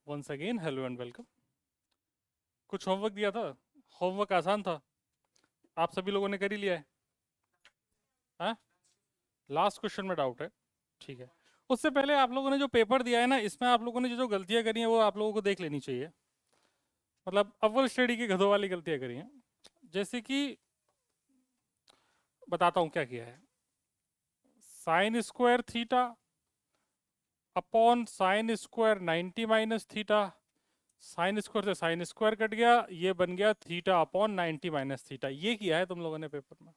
Once again hello and welcome. कुछ homework दिया था। होमवर्क आसान था। आप सभी लोगों ने कर ही लिया है। हाँ, लास्ट क्वेश्चन में डाउट है। ठीक है। उससे पहले आप लोगों ने जो पेपर दिया है ना, इसमें आप लोगों ने जो जो गलतियां करी हैं वो आप लोगों को देख लेनी चाहिए। मतलब अव्वल श्रेणी की गधों वाली गलतियां करी हैं। जैसे कि बताता हूँ क्या किया है। Sine square theta upon sine square 90 minus theta. Sine square से साइन स्क्वायर कट गया, ये बन गया थीटा अपॉन 90 माइनस थीटा। ये किया है तुम लोगों ने पेपर में।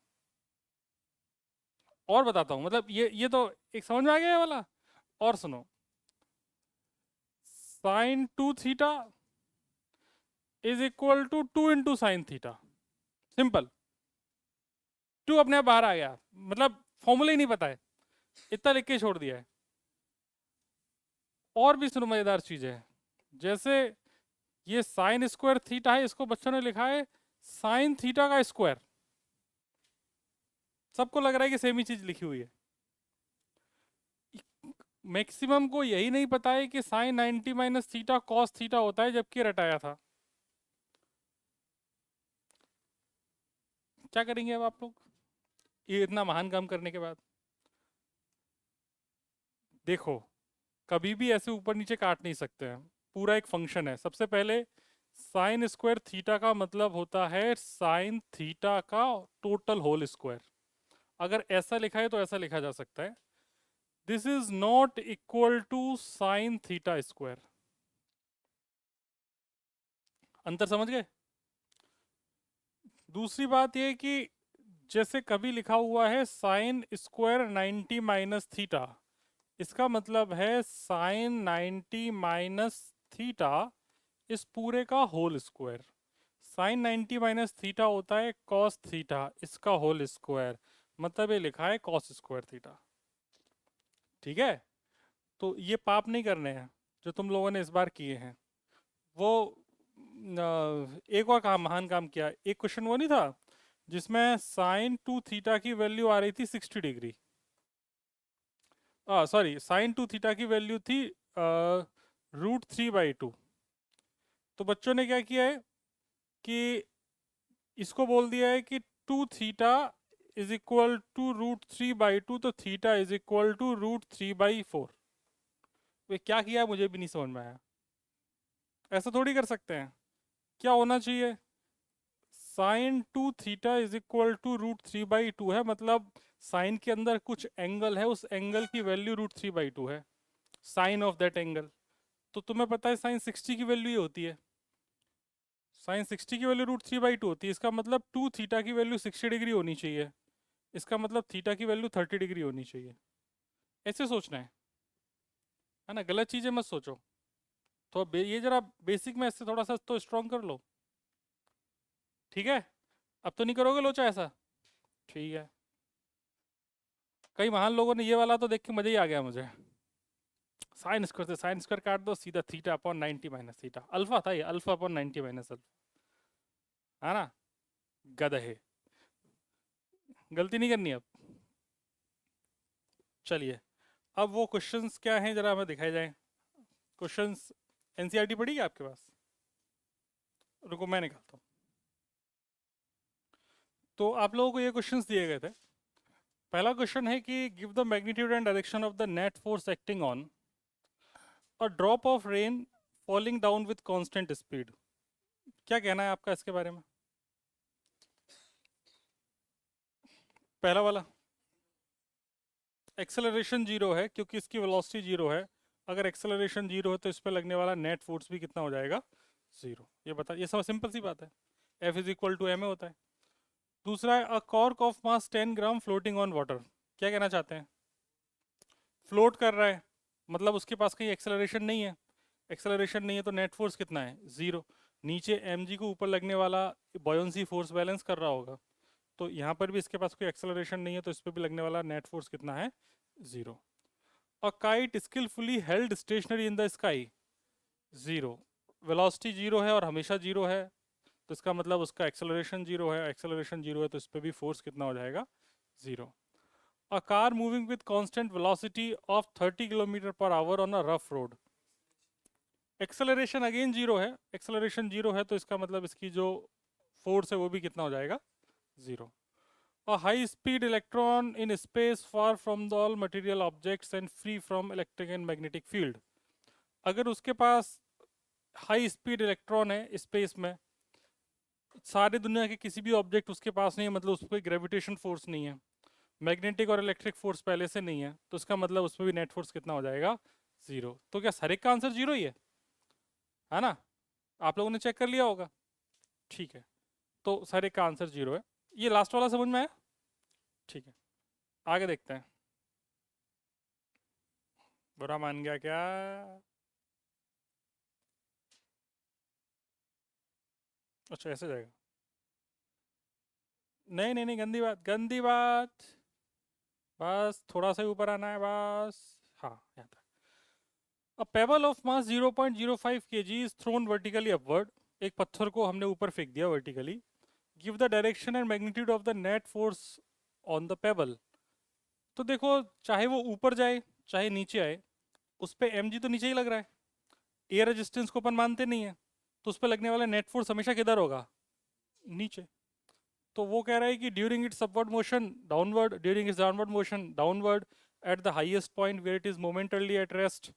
और बताता हूँ, मतलब ये तो एक समझ में आ गया ये वाला। और सुनो, sine 2 theta is equal to 2 into sine theta. Simple. Two अपने आप बाहर आ गया, मतलब फॉर्मूला ही नहीं पता है, इतना लिख के छोड़ दिया है। और भी सुनो मजेदार चीज है। जैसे ये साइन स्क्वायर थीटा है, इसको बच्चों ने लिखा है साइन थीटा का स्क्वायर। सबको लग रहा है कि सेम ही चीज लिखी हुई है। मैक्सिमम को यही नहीं पता है कि sine 90 minus theta cos theta होता है, जबकि रटाया था। क्या करेंगे अब आप लोग ये इतना महान काम करने के बाद? देखो, कभी भी ऐसे ऊपर नीचे काट नहीं सकते हैं। पूरा एक फंक्शन है। सबसे पहले साइन स्क्वायर थीटा का मतलब होता है साइन थीटा का टोटल होल स्क्वायर। अगर ऐसा लिखा है तो ऐसा लिखा जा सकता है, this is not equal to sine theta square. अंतर समझ गए? दूसरी बात यह कि जैसे कभी लिखा हुआ है साइन स्क्वायर 90 माइनस थीटा, इसका मतलब है साइन 90 माइनस थीटा इस पूरे का whole square. Sine 90 minus theta होता है कॉस थीटा, इसका होल स्क्वायर। मतलब ये लिखा है कॉस स्क्वायर थीटा। ठीक है। तो ये पाप नहीं करने हैं जो तुम लोगों ने इस बार किए हैं। वो एक और काम, महान काम किया। एक क्वेश्चन वो नहीं था जिसमें साइन 2 थीटा की वैल्यू आ रही थी 60 डिग्री। सॉरी, साइन 2 थीटा की वैल्यू थी √3/2। तो बच्चों ने क्या किया है कि इसको बोल दिया है कि 2 थीटा इज इक्वल टू √3/2, तो थीटा इज इक्वल टू √3/4। वे क्या किया है मुझे भी नहीं समझ में आया। ऐसा थोड़ी कर सकते हैं। क्या होना चाहिए? Sine 2 theta is equal to √3/2 है, मतलब साइन के अंदर कुछ एंगल है, उस एंगल की वैल्यू √3/2 है, साइन ऑफ दैट एंगल। तो तुम्हें पता है साइन 60 की वैल्यू ये होती है। साइन 60 की वैल्यू √3/2 होती है। इसका मतलब 2 थीटा की वैल्यू 60 डिग्री होनी चाहिए। इसका मतलब थीटा की वैल्यू 30 डिग्री होनी चाहिए। ऐसे सोचना है ना? गलत चीजें मत सोचो। तो ये जरा बेसिक में इससे थोड़ा सा तो स्ट्रॉन्ग कर लो। ठीक है। अब तो नहीं करोगे लोचा ऐसा? ठीक है। कई महान लोगों ने ये वाला तो देख के मजा ही आ गया मुझे। साइन स्क्वायर से साइन स्क्वायर काट दो, सीधा theta upon 90 minus theta. Alpha था ये, अल्फा अपॉन 90 माइनस अल्फा। है ना? गधे। गलती नहीं करनी अब। चलिए, अब वो क्वेश्चंस क्या हैं जरा हमें दिखाए जाएं। क्वेश्चंस एनसीईआरटी पढ़ी है आपके पास? रुको मैं निकालता हूँ। तो आप लोगों को ये क्वेश्चंस दिए गए थे। पहला क्वेश्चन है कि give the magnitude and direction of the net force acting on a drop of rain falling down with constant speed. क्या कहना है आपका इसके बारे में? पहला वाला, एक्सेलरेशन जीरो है क्योंकि इसकी वेलोसिटी जीरो है। अगर एक्सेलरेशन जीरो है तो इस पर लगने वाला नेट फोर्स भी कितना हो जाएगा? जीरो। ये बता, ये सब सिंपल सी बात है। F is equal to M a होता है। दूसरा है a cork of mass 10 gram floating on water. क्या कहना चाहते हैं? फ्लोट कर रहा है, मतलब उसके पास कहीं एक्सेलरेशन नहीं है। एक्सेलरेशन नहीं है तो नेट फोर्स कितना है? जीरो। नीचे एम जी को ऊपर लगने वाला बॉयंसी फोर्स बैलेंस कर रहा होगा। तो यहाँ पर भी इसके पास कोई एक्सेलरेशन नहीं है, तो इस पर भी लगने वाला नेट फोर्स कितना है? Zero. A kite skilfully held stationary in the sky. Zero. Velocity zero है और हमेशा जीरो है, तो इसका मतलब उसका एक्सेलरेशन जीरो है। एक्सेलरेशन जीरो है तो इस पर भी फोर्स कितना हो जाएगा? Zero. A car moving with constant velocity of 30 kilometre per hour on a rough road. Acceleration again zero है, एक्सेलरेशन जीरो है तो इसका मतलब इसकी जो फोर्स है वो भी कितना हो जाएगा, zero. A high speed electron in space far from the all material objects and free from electric and magnetic field. अगर उसके पास हाई स्पीड इलेक्ट्रॉन है स्पेस में, सारी दुनिया के किसी भी ऑब्जेक्ट उसके पास नहीं है, मतलब उस पर कोई ग्रेविटेशन फोर्स नहीं है, मैग्नेटिक और इलेक्ट्रिक फोर्स पहले से नहीं है, तो इसका मतलब उसमें भी नेट फोर्स कितना हो जाएगा, जीरो। तो क्या हर एक का आंसर जीरो ही है ना? आप लोगों ने चेक कर लिया होगा, ठीक है। तो हर एक का आंसर जीरो है। ये लास्ट वाला समझ में आया? ठीक है, आगे देखते हैं। बुरा मान गया क्या? अच्छा ऐसे जाएगा? नहीं नहीं नहीं, गंदी बात, गंदी बात। बस थोड़ा सा ऊपर आना है बस। हाँ, यहाँ था। A pebble of mass 0.05 kg is thrown vertically upward. एक पत्थर को हमने ऊपर फेंक दिया vertically. Give the direction and magnitude of the net force on the pebble. तो देखो, चाहे वो ऊपर जाए चाहे नीचे आए, उस पे mg तो नीचे ही लग रहा है। एयर रेजिस्टेंस को अपन मानते नहीं है, तो उस पर लगने वाला नेट फोर्स हमेशा किधर होगा, नीचे। तो वो कह रहा है कि during its upward motion downward, during its downward motion downward, at the highest point where it is momentarily at rest,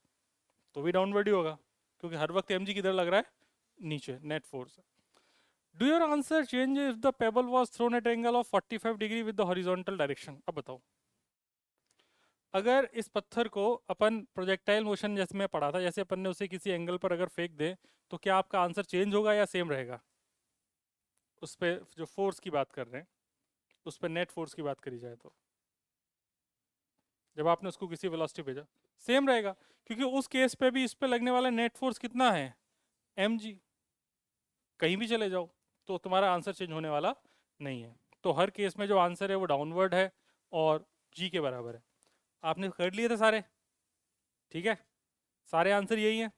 तो भी डाउनवर्ड ही होगा, क्योंकि हर वक्त एमजी किधर लग रहा है, नीचे, net force. Do your answer change if the pebble was thrown at angle of 45 degree with the horizontal direction? अब बताओ, अगर इस पत्थर को अपन प्रोजेक्टाइल मोशन जैसे मैं पढ़ा था, जैसे अपन ने उसे किसी एंगल पर अगर फेंक दे, तो क्या आपका आंसर चेंज होगा या सेम रहेगा? उस पर जो फोर्स की बात कर रहे हैं, उस पर नेट फोर्स की बात करी जाए तो, जब आपने उसको किसी वेलोसिटी भेजा, सेम रहेगा, क्योंकि उस केस पे भी इस पे लगने वाला नेट फोर्स कितना है, mg। कहीं भी चले जाओ तो तुम्हारा आंसर चेंज होने वाला नहीं है। तो हर केस में जो आंसर है वो डाउनवर्ड है और g के बराबर है। आपने कर लिए थे सारे, ठीक है, सारे आंसर यही हैं,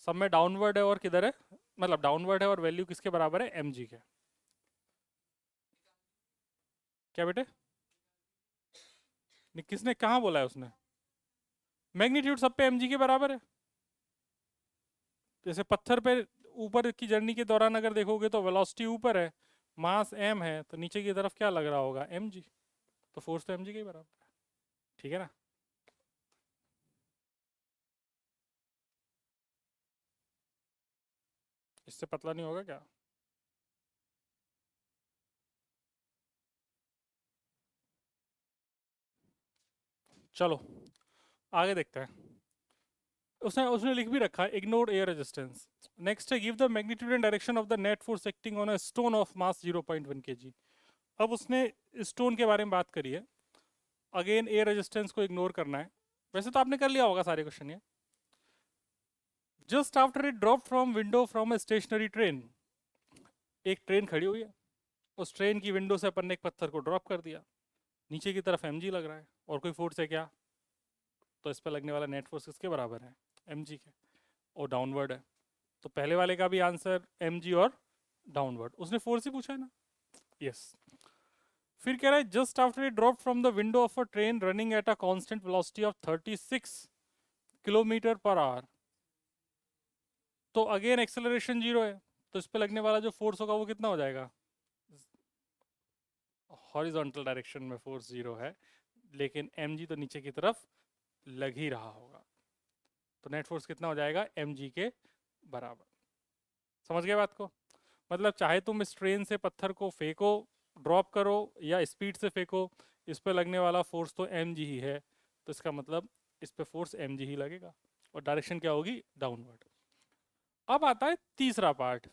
सब में डाउनवर्ड है और किधर है, मतलब डाउनवर्ड है और वैल्यू किसके बराबर है, mg के। क्या बेटे? किसने कहाँ बोला है उसने? मैग्नीट्यूड सब पे mg के बराबर है। जैसे पत्थर पे ऊपर की जर्नी के दौरान अगर देखोगे तो वेलोसिटी ऊपर है, मास m है, तो नीचे की तरफ क्या लग रहा होगा, mg। तो फोर्स तो mg के ही बराबर है, ठीक है ना? इससे पतला नहीं होगा क्या? चलो आगे देखते हैं। उसने उसने लिख भी रखा है, इग्नोर एयर रेजिस्टेंस। नेक्स्ट है, give the magnitude and direction of the net force acting on a stone of mass 0.1 kg। अब उसने स्टोन के बारे में बात करी है, अगेन एयर रेजिस्टेंस को इग्नोर करना है। वैसे तो आपने कर लिया होगा सारे क्वेश्चन ये। Just after it drop from window from a stationary train, एक ट्रेन खड़ी हुई है, उस ट्रेन की विंडो से अपन ने एक पत्थर को ड्रॉप कर दिया, नीचे की तरफ mg लग रहा है, और कोई फोर्स है क्या? तो इस पर लगने वाला नेट फोर्स किसके बराबर है, mg के, और डाउनवर्ड है। तो पहले वाले का भी आंसर mg और डाउनवर्ड, उसने फोर्स ही पूछा है ना, यस। फिर कह रहा है, just after it drop from the window of a train running at a constant velocity of 36 kilometre per our, तो अगेन एक्सेलरेशन जीरो है, तो इस पे लगने वाला जो फोर्स होगा वो कितना हो जाएगा, हॉरिजॉन्टल डायरेक्शन में फोर्स जीरो है, लेकिन mg तो नीचे की तरफ लग ही रहा होगा, तो नेट फोर्स कितना हो जाएगा, mg के बराबर। समझ गए बात को? मतलब चाहे तुम इस ट्रेन से पत्थर को फेंको, ड्रॉप करो, या स्पीड से फेंको, इस पे लगने वाला फोर्स तो mg ही है, तो इसका मतलब इस पे फोर्स mg ही लगेगा, और डायरेक्शन क्या होगी, डाउनवर्ड। अब आता है तीसरा पार्ट,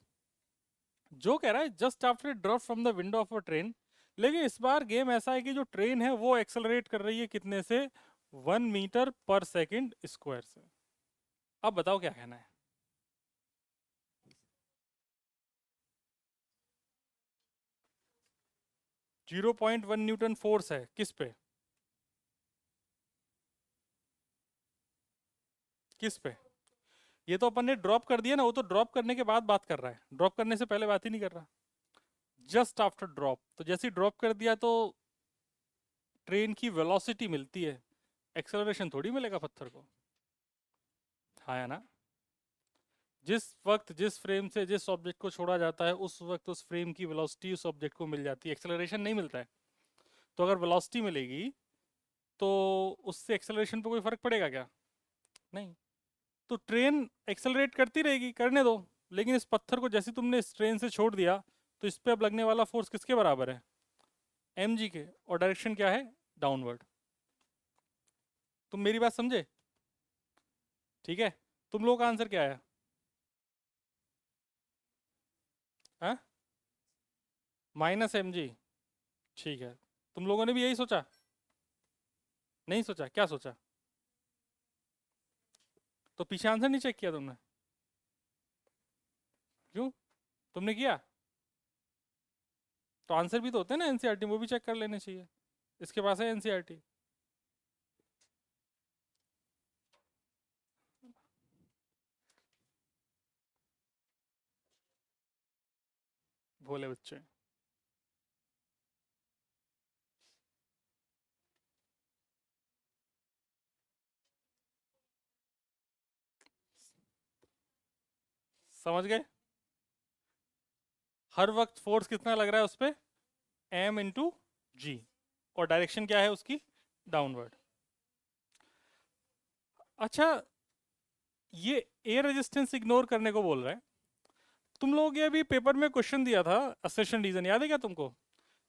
जो कह रहा है just after drop from the window of a train, लेकिन इस बार गेम ऐसा है कि जो ट्रेन है वो एक्सेलरेट कर रही है कितने से, 1 मीटर पर सेकेंड स्क्वायर से। अब बताओ क्या कहना है? 0.1 न्यूटन फोर्स है किस पे, किस पे? ये तो अपन ने ड्रॉप कर दिया ना, वो तो ड्रॉप करने के बाद बात कर रहा है, ड्रॉप करने से पहले बात ही नहीं कर रहा। जस्ट आफ्टर ड्रॉप, तो जैसे ही ड्रॉप कर दिया तो ट्रेन की वेलोसिटी मिलती है, एक्सेलरेशन थोड़ी मिलेगा पत्थर को, हाँ है ना? जिस वक्त जिस फ्रेम से जिस ऑब्जेक्ट को छोड़ा जाता है उस वक्त उस फ्रेम की वेलोसिटी उस ऑब्जेक्ट को मिल जाती है, एक्सेलरेशन नहीं मिलता है। तो अगर वेलोसिटी मिलेगी तो उससे एक्सेलरेशन पे कोई फर्क पड़ेगा क्या? नहीं। तो ट्रेन एक्सेलरेट करती रहेगी, करने दो। लेकिन इस पत्थर को जैसे तुमने इस ट्रेन से छोड़ दिया तो इस पे अब लगने वाला फोर्स किसके बराबर है? mg के। और डायरेक्शन क्या है? डाउनवर्ड। तुम मेरी बात समझे? ठीक है। तुम लोगों का आंसर क्या है? हाँ, -mg। ठीक है। तुम लोगों ने भी यही सोचा? नहीं सोचा? क्या सोचा? तो पीछे आंसर नहीं चेक किया तुमने? क्यों? तुमने किया? तो आंसर भी तो होते हैं ना एनसीईआरटी, वो भी चेक कर लेने चाहिए। इसके पास है एनसीईआरटी। भोले बच्चे। समझ गए? हर वक्त फोर्स कितना लग रहा है उस पर? m × g। और डायरेक्शन क्या है उसकी? डाउनवर्ड। अच्छा, ये एयर रेजिस्टेंस इग्नोर करने को बोल रहा है। तुम लोगों के अभी पेपर में क्वेश्चन दिया था, असर्शन रीजन याद है क्या तुमको?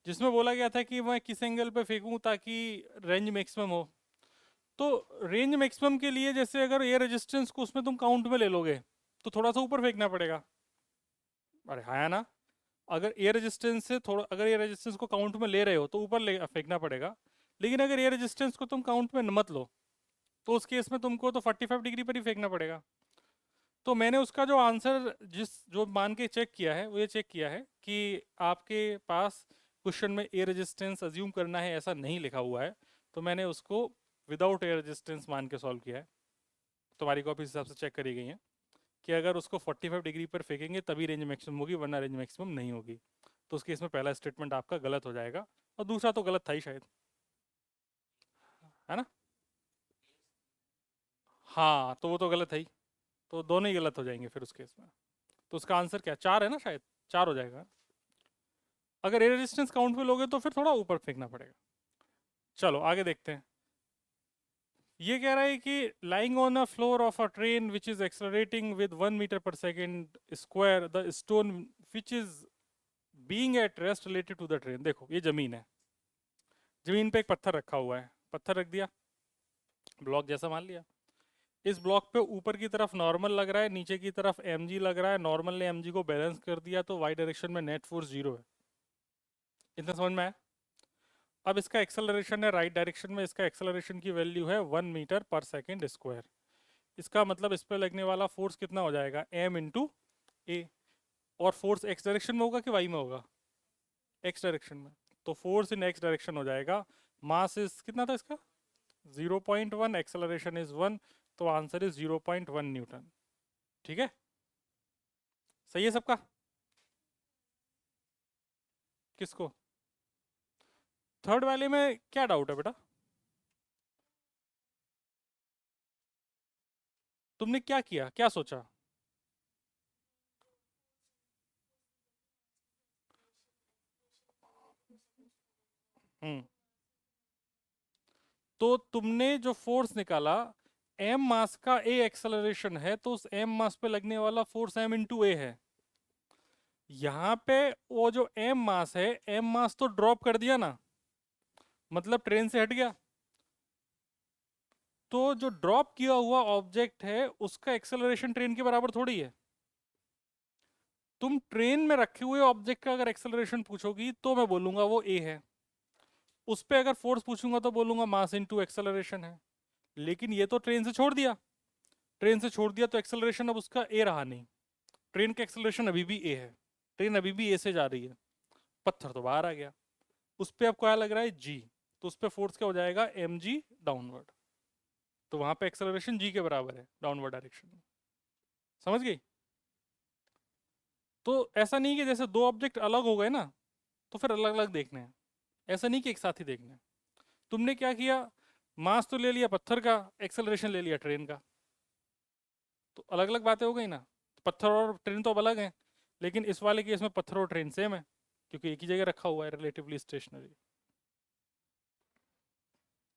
जिसमें बोला गया था कि मैं किस एंगल पे फेंकूं ताकि रेंज मैक्सिमम हो। तो रेंज मैक्सिमम के लिए जैसे अगर एयर रेजिस्टेंस को उसमें तुम काउंट में ले लोगे तो थोड़ा सा ऊपर फेंकना पड़ेगा। अरे हाँ ना। अगर एयर रेजिस्टेंस से थोड़ा, अगर एयर रेजिस्टेंस को काउंट में ले रहे हो तो ऊपर ले फेंकना पड़ेगा। लेकिन अगर एयर रेजिस्टेंस को तुम काउंट में मत लो तो उस केस में तुमको तो 45 डिग्री पर ही फेंकना पड़ेगा। तो मैंने उसका जो आंसर जिस जो मान के चेक किया है वो ये चेक किया है कि आपके पास क्वेश्चन में एयर रेजिस्टेंस अज्यूम करना है ऐसा नहीं लिखा हुआ है। तो मैंने उसको विदाउट एयर रेजिस्टेंस मान के सॉल्व किया है। तुम्हारी कॉपी इस हिसाब से चेक करी गई है कि अगर उसको 45 डिग्री पर फेंकेंगे तभी रेंज मैक्सिमम होगी, वरना रेंज मैक्सिमम नहीं होगी। तो उस केस में पहला स्टेटमेंट आपका गलत हो जाएगा और दूसरा तो गलत था ही शायद, है ना? हाँ, तो वो तो गलत है ही। तो दोनों ही गलत हो जाएंगे फिर उस केस में। तो उसका आंसर क्या, 4 है ना शायद? 4 हो जाएगा। अगर एयर रेजिस्टेंस काउंट में लोगे तो फिर थोड़ा ऊपर फेंकना पड़ेगा। चलो आगे देखते हैं। ये कह रहा है कि lying on a floor of a train which is accelerating with 1 metre per second square the stone which is being at rest related to the train. देखो ये जमीन है, जमीन पे एक पत्थर रखा हुआ है, पत्थर रख दिया, ब्लॉक जैसा मान लिया। इस ब्लॉक पे ऊपर की तरफ नॉर्मल लग रहा है, नीचे की तरफ mg लग रहा है। नॉर्मल ने mg को बैलेंस कर दिया तो y डायरेक्शन में नेट फोर्स 0 है। इतना समझ में आया? अब इसका एक्सेलरेशन है राइट डायरेक्शन में, इसका एक्सेलरेशन की वैल्यू है 1 मीटर पर सेकेंड स्क्वायर। इसका मतलब इस पर लगने वाला फोर्स कितना हो जाएगा? m × a। और फोर्स एक्स डायरेक्शन में होगा कि वाई में होगा? एक्स डायरेक्शन में। तो फोर्स इन एक्स डायरेक्शन हो जाएगा। मास इज कितना था इसका? 0.1, एक्सेलरेशन इज 1। तो आंसर इज 0.1 न्यूटन। ठीक है? सही है सबका? किसको? थर्ड वाले में क्या डाउट है बेटा? तुमने क्या किया, क्या सोचा? हम्म। तो तुमने जो फोर्स निकाला, एम मास का ए एक्सेलरेशन है तो उस एम मास पे लगने वाला फोर्स m × a है। यहाँ पे वो जो एम मास है, एम मास तो ड्रॉप कर दिया ना, मतलब ट्रेन से हट गया। तो जो ड्रॉप किया हुआ ऑब्जेक्ट है उसका एक्सेलरेशन ट्रेन के बराबर थोड़ी है। तुम ट्रेन में रखे हुए ऑब्जेक्ट का अगर एक्सेलरेशन पूछोगी तो मैं बोलूंगा वो ए है। उस पर अगर फोर्स पूछूंगा तो बोलूंगा मास इनटू एक्सेलरेशन है। लेकिन ये तो ट्रेन से छोड़ दिया, ट्रेन से छोड़ दिया तो एक्सेलरेशन अब उसका ए रहा नहीं। ट्रेन का एक्सेलरेशन अभी भी ए है, ट्रेन अभी भी ए से जा रही है। पत्थर तो बाहर आ गया, उस पर अब क्या लग रहा है? जी। तो उस पर फोर्स क्या हो जाएगा? mg downward. तो वहां पे एक्सेलरेशन जी के बराबर है डाउनवर्ड डायरेक्शन में। समझ गई? तो ऐसा नहीं कि जैसे दो ऑब्जेक्ट अलग हो गए ना तो फिर अलग अलग देखने हैं, ऐसा नहीं कि एक साथ ही देखने हैं। तुमने क्या किया? मास तो ले लिया पत्थर का, एक्सेलरेशन ले लिया ट्रेन का, तो अलग अलग बातें हो गई ना। पत्थर और ट्रेन तो अब अलग हैं, लेकिन इस वाले केस में पत्थर और ट्रेन सेम है क्योंकि एक ही जगह रखा हुआ है, रिलेटिवली स्टेशनरी।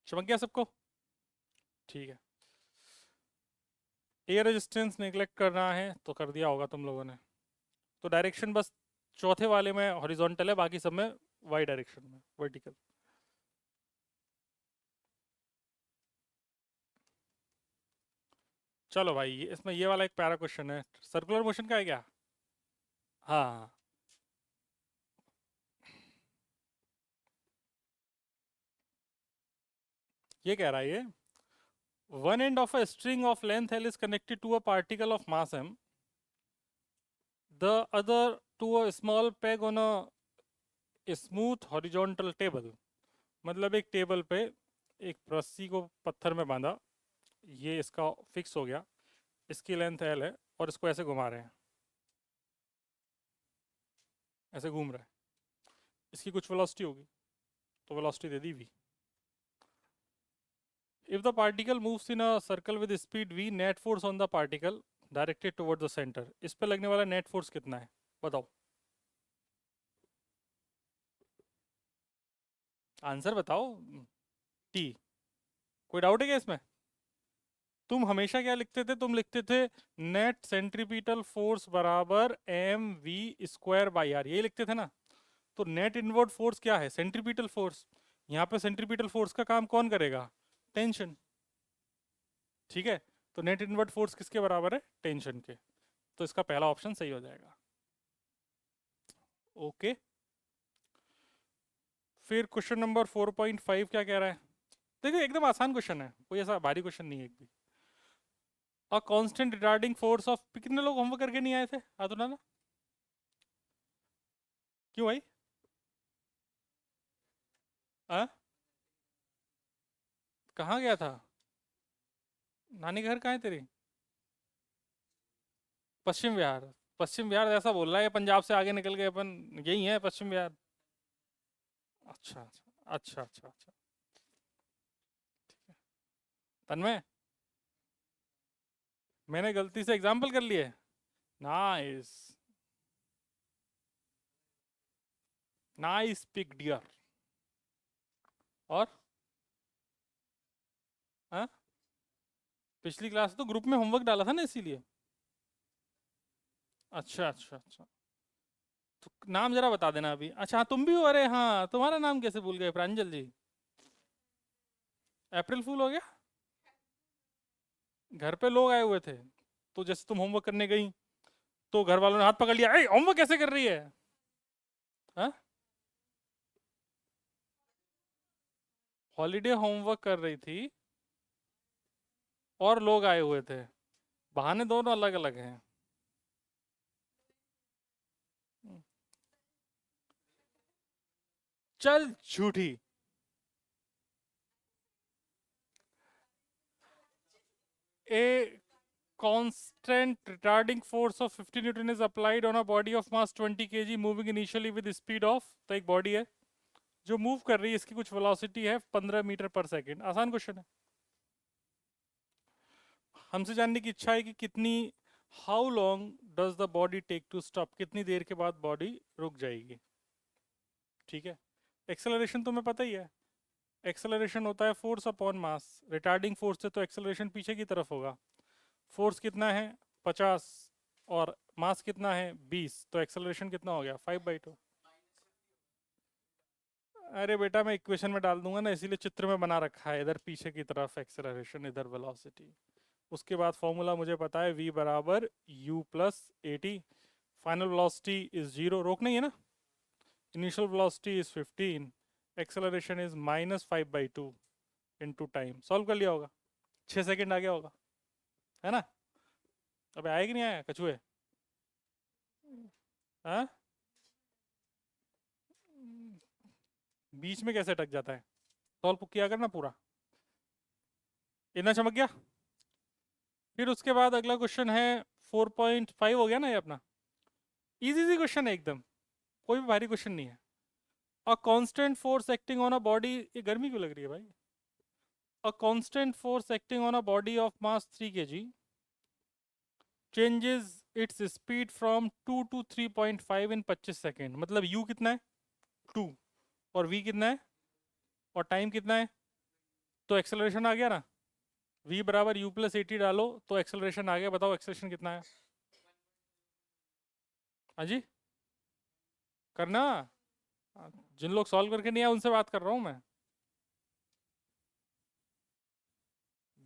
चमक गया सबको? ठीक है। एयर रेजिस्टेंस नेग्लेक्ट करना है तो कर दिया होगा तुम लोगों ने। तो डायरेक्शन बस चौथे वाले में हॉरिजॉन्टल है, बाकी सब में वाई डायरेक्शन में वर्टिकल। चलो भाई, इसमें ये वाला एक प्यारा क्वेश्चन है, सर्कुलर मोशन का है क्या? हाँ। ये कह रहा है ये, one end of a string of length L is connected to a particle of mass m, the other to a small peg on a smooth horizontal table। मतलब एक टेबल पे एक रस्सी को पत्थर में बांधा, ये इसका फिक्स हो गया, इसकी लेंथ L है और इसको ऐसे घुमा रहे हैं, ऐसे घूम रहा है, इसकी कुछ वेलोसिटी होगी, तो velocity they the v। If the particle moves in a circle with speed v, net force on the particle directed towards the center। इस पे लगने वाला नेट फोर्स कितना है बताओ? आंसर बताओ। टी। कोई डाउट है क्या इसमें? तुम हमेशा क्या लिखते थे? तुम लिखते थे नेट सेंट्रीपिटल फोर्स बराबर m v square by r, ये लिखते थे ना। तो नेट इनवर्ड फोर्स क्या है? Centripetal force. यहाँ पे सेंट्रीपिटल फोर्स का काम कौन करेगा? टेंशन। ठीक है, तो नेट इनवर्ड फोर्स किसके बराबर है? टेंशन के। तो इसका पहला ऑप्शन सही हो जाएगा। ओके। फिर क्वेश्चन नंबर 4.5 क्या कह रहा है? देखिए एकदम आसान क्वेश्चन है, कोई ऐसा भारी क्वेश्चन नहीं है एक भी। A constant retarding force of, कितने लोग होमवर्क करके नहीं आए थे? आ तो ना। क्यों भाई? आ? कहाँ गया था? नानी घर कहाँ है तेरी? पश्चिम बिहार। पश्चिम बिहार ऐसा बोल रहा है, पंजाब से आगे निकल गए अपन, यही है पश्चिम बिहार। अच्छा अच्छा अच्छा अच्छा अच्छा। तन्मय, मैंने गलती से एग्जाम्पल कर लिए। नाइस। Nice pick dear. और हाँ, पिछली क्लास तो ग्रुप में होमवर्क डाला था ना इसीलिए। अच्छा अच्छा अच्छा। तो नाम जरा बता देना अभी। अच्छा हाँ, तुम भी हो? अरे हाँ, तुम्हारा नाम कैसे भूल गए? प्रांजल जी। अप्रैल फूल हो गया? घर पे लोग आए हुए थे, तो जैसे तुम होमवर्क करने गई तो घर वालों ने हाथ पकड़ लिया, होमवर्क कैसे कर रही है? हाँ, हॉलीडे होमवर्क कर रही थी और लोग आए हुए थे, बहाने दोनों अलग अलग हैं। चल झूठी। A constant retarding force of 50 Newton is applied on a body of mass 20 kg moving initially with speed of, तो एक बॉडी है जो मूव कर रही है, इसकी कुछ वेलोसिटी है 15 मीटर पर सेकंड। आसान क्वेश्चन है। हमसे जानने की इच्छा है कि कितनी, how long does the body take to stop, कितनी देर के बाद बॉडी रुक जाएगी। ठीक है। एक्सेलरेशन तुम्हें पता ही है, एक्सेलरेशन होता है force upon mass. Retarding force से तो एक्सेलरेशन पीछे की तरफ होगा। फोर्स कितना है? 50, और मास कितना है? 20, तो एक्सेलरेशन कितना हो गया? 5/2। अरे बेटा, मैं इक्वेशन में डाल दूंगा ना, इसीलिए चित्र में बना रखा है, इधर पीछे की तरफ एक्सेलरेशन, इधर वेलोसिटी। उसके बाद फॉर्मूला मुझे पता है, v बराबर u plus A T. Final velocity is 0, रोक नहीं है ना। Initial velocity is 15, acceleration is -5/2 into time. Solve कर लिया होगा, 6 सेकंड आ गया होगा, है ना? अबे आया कि नहीं आया कछुए? हाँ, बीच में कैसे अटक जाता है? सॉल्व किया करना पूरा। इतना चमक गया? फिर उसके बाद अगला क्वेश्चन है 4.5, हो गया ना ये अपना? इजी इजी क्वेश्चन है एकदम, कोई भी भारी क्वेश्चन नहीं है। A constant force acting on a body, ये गर्मी क्यों लग रही है भाई? A constant force acting on a body of mass 3 kg changes its speed from 2 to 3.5 in 25 second, मतलब u कितना है 2 और v कितना है और टाइम कितना है, तो एक्सेलरेशन आ गया ना, v बराबर u प्लस 80 डालो तो एक्सेलरेशन आ गया। बताओ एक्सेलरेशन कितना है? हाँ जी, करना। जिन लोग सॉल्व करके नहीं आए उनसे बात कर रहा हूँ मैं।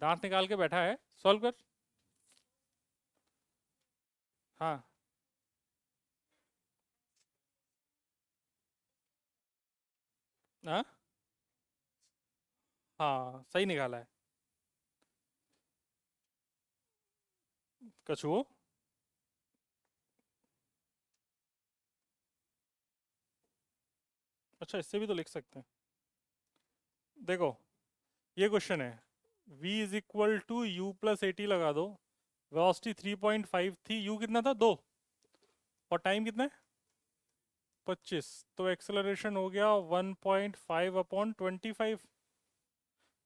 दांत निकाल के बैठा है, सॉल्व कर। हाँ हाँ हाँ, सही निकाला है। कछुओ, अच्छा इससे भी तो लिख सकते हैं। देखो ये क्वेश्चन है, v is equal to u plus 80 लगा दो, वेलोसिटी 3.5 थी, u कितना था 2 और टाइम कितना है 25, तो एक्सेलरेशन हो गया 1.5 अपॉन 25।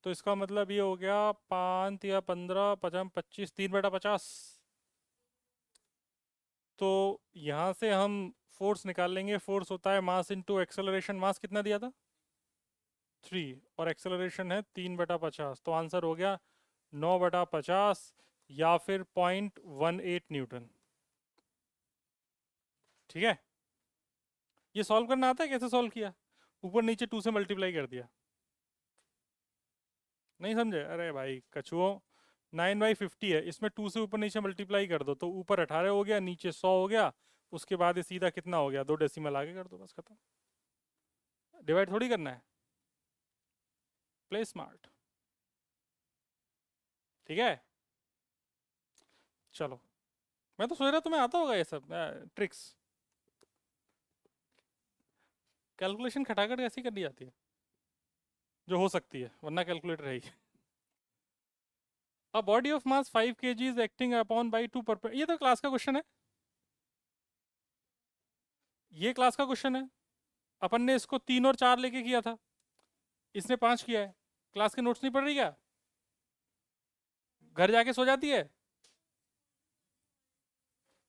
तो इसका मतलब ये हो गया 5 या 15 50 25 3/50। तो यहाँ से हम फोर्स निकाल लेंगे, फोर्स होता है मास इनटू एक्सेलरेशन, मास कितना दिया था 3 और एक्सेलरेशन है 3/50, तो आंसर हो गया 9/50 या फिर 0.18 न्यूटन। ठीक है, ये सॉल्व करना आता है? कैसे सॉल्व किया? ऊपर नीचे 2 से मल्टीप्लाई कर दिया। नहीं समझे? अरे भाई कछुओं, 9/50 है, इसमें 2 से ऊपर नीचे मल्टीप्लाई कर दो तो ऊपर 18 हो गया, नीचे 100 हो गया, उसके बाद ये सीधा कितना हो गया, 2 डेसिमल आगे कर दो, बस खत्म। डिवाइड थोड़ी करना है, प्ले स्मार्ट। ठीक है, चलो। मैं तो सोच रहा तुम्हें आता होगा ये सब ट्रिक्स। कैलकुलेशन खटाखट ऐसी कर दी जाती है जो हो सकती है, वरना कैलकुलेटर है ही। A body of mass 5 kg is acting upon by 2 पर, ये तो क्लास का क्वेश्चन है, ये क्लास का क्वेश्चन है। अपन ने इसको 3 और 4 लेके किया था, इसने 5 किया है। क्लास के नोट्स नहीं पढ़ रही क्या? घर जाके सो जाती है?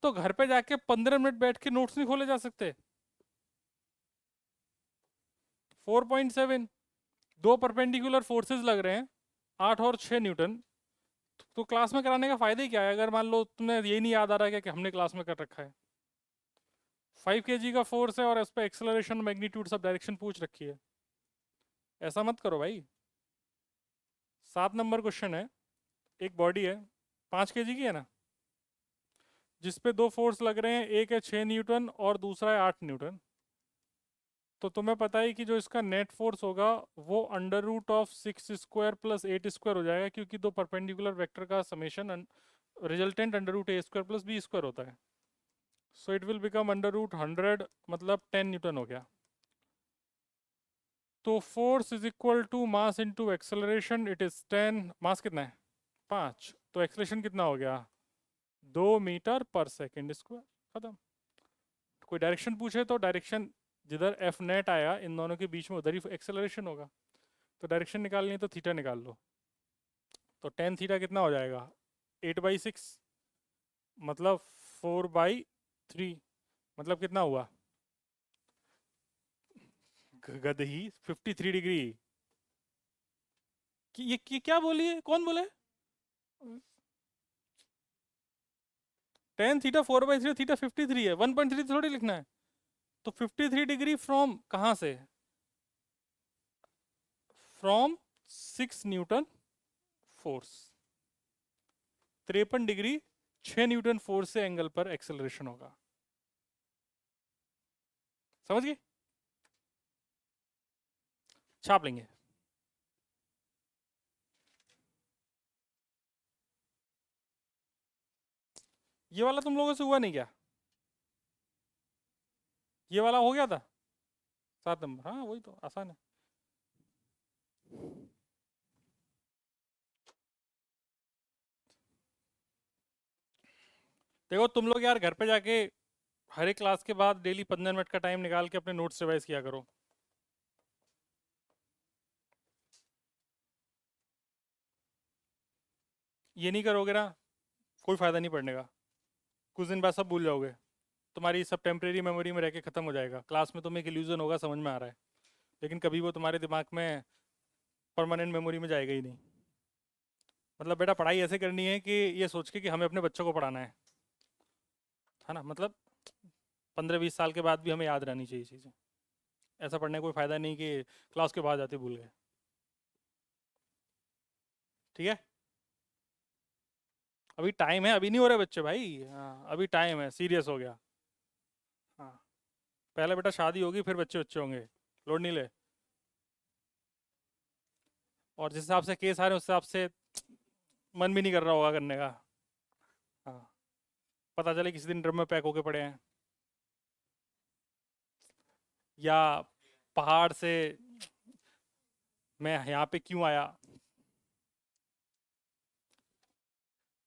तो घर पे जाके 15 मिनट बैठ के नोट्स नहीं खोले जा सकते? 4.7, दो परपेंडिकुलर फोर्सेस लग रहे हैं, 8 और 6 न्यूटन। तो क्लास में कराने का फायदा ही क्या है, अगर मान लो तुम्हें ये नहीं याद आ रहा है कि हमने क्लास में कर रखा है। 5 kg का फोर्स है और इस पर एक्सेलरेशन मैग्नीट्यूड सब डायरेक्शन पूछ रखी है। ऐसा मत करो भाई। 7 नंबर क्वेश्चन है, एक बॉडी है 5 kg की है ना, जिसपे दो फोर्स लग रहे हैं, एक है 6 न्यूटन और दूसरा है 8 न्यूटन। तो तुम्हें पता है कि जो इसका नेट फोर्स होगा वो under root of 6 square plus 8 square हो जाएगा, क्योंकि दो परपेंडिकुलर वेक्टर का summation resultant under root A² plus B² होता है। So it will become under root 100, मतलब 10 न्यूटन हो गया। तो force is equal to mass into acceleration, it is 10, mass कितना है 5, तो एक्सेलरेशन कितना हो गया 2 मीटर पर सेकेंड स्क्वायर। खत्म। कोई डायरेक्शन पूछे तो डायरेक्शन जिधर एफ नेट आया इन दोनों के बीच में उधर ही एक्सेलरेशन होगा। तो डायरेक्शन निकालनी है तो थीटा निकाल लो। तो टेन थीटा कितना हो जाएगा 8/6, मतलब 4/3, मतलब कितना हुआ गधही 53 डिग्री। कि ये क्या बोली है, कौन बोले? टेन थीटा 4/3, थीटा 53 है, 1.3 थोड़ी लिखना है। तो 53 डिग्री फ्रॉम कहाँ से, from 6 Newton force, 53 degree 6 Newton force से एंगल पर एक्सेलरेशन होगा। समझ गए? छाप लेंगे। ये वाला तुम लोगों से हुआ नहीं क्या? ये वाला हो गया था 7 नंबर, हाँ वही तो आसान है। देखो तुम लोग यार घर पे जाके हर एक क्लास के बाद डेली 15 मिनट का टाइम निकाल के अपने नोट्स रिवाइज किया करो। ये नहीं करोगे ना, कोई फायदा नहीं पढ़ने का। कुछ दिन बाद सब भूल जाओगे, तुम्हारी सब टेम्परेरी मेमोरी में रह के ख़त्म हो जाएगा। क्लास में तुम्हें एक इल्यूजन होगा, समझ में आ रहा है, लेकिन कभी वो तुम्हारे दिमाग में परमानेंट मेमोरी में जाएगा ही नहीं। मतलब बेटा पढ़ाई ऐसे करनी है कि ये सोच के कि हमें अपने बच्चों को पढ़ाना है ना। मतलब 15-20 साल के बाद भी हमें याद रहनी चाहिए चीज़ें। ऐसा पढ़ने का कोई फ़ायदा नहीं कि क्लास के बाद आते भूल गए। ठीक है, अभी टाइम है, अभी नहीं हो रहे बच्चे भाई। हाँ अभी टाइम है, सीरियस हो गया। हाँ, पहले बेटा शादी होगी फिर बच्चे बच्चे होंगे, लोड नहीं ले। और जिस हिसाब से केस आ रहे हैं उस हिसाब से मन भी नहीं कर रहा होगा करने का। हाँ, पता चले किसी दिन ड्रम में पैक होके पड़े हैं, या पहाड़ से मैं यहाँ पे क्यों आया।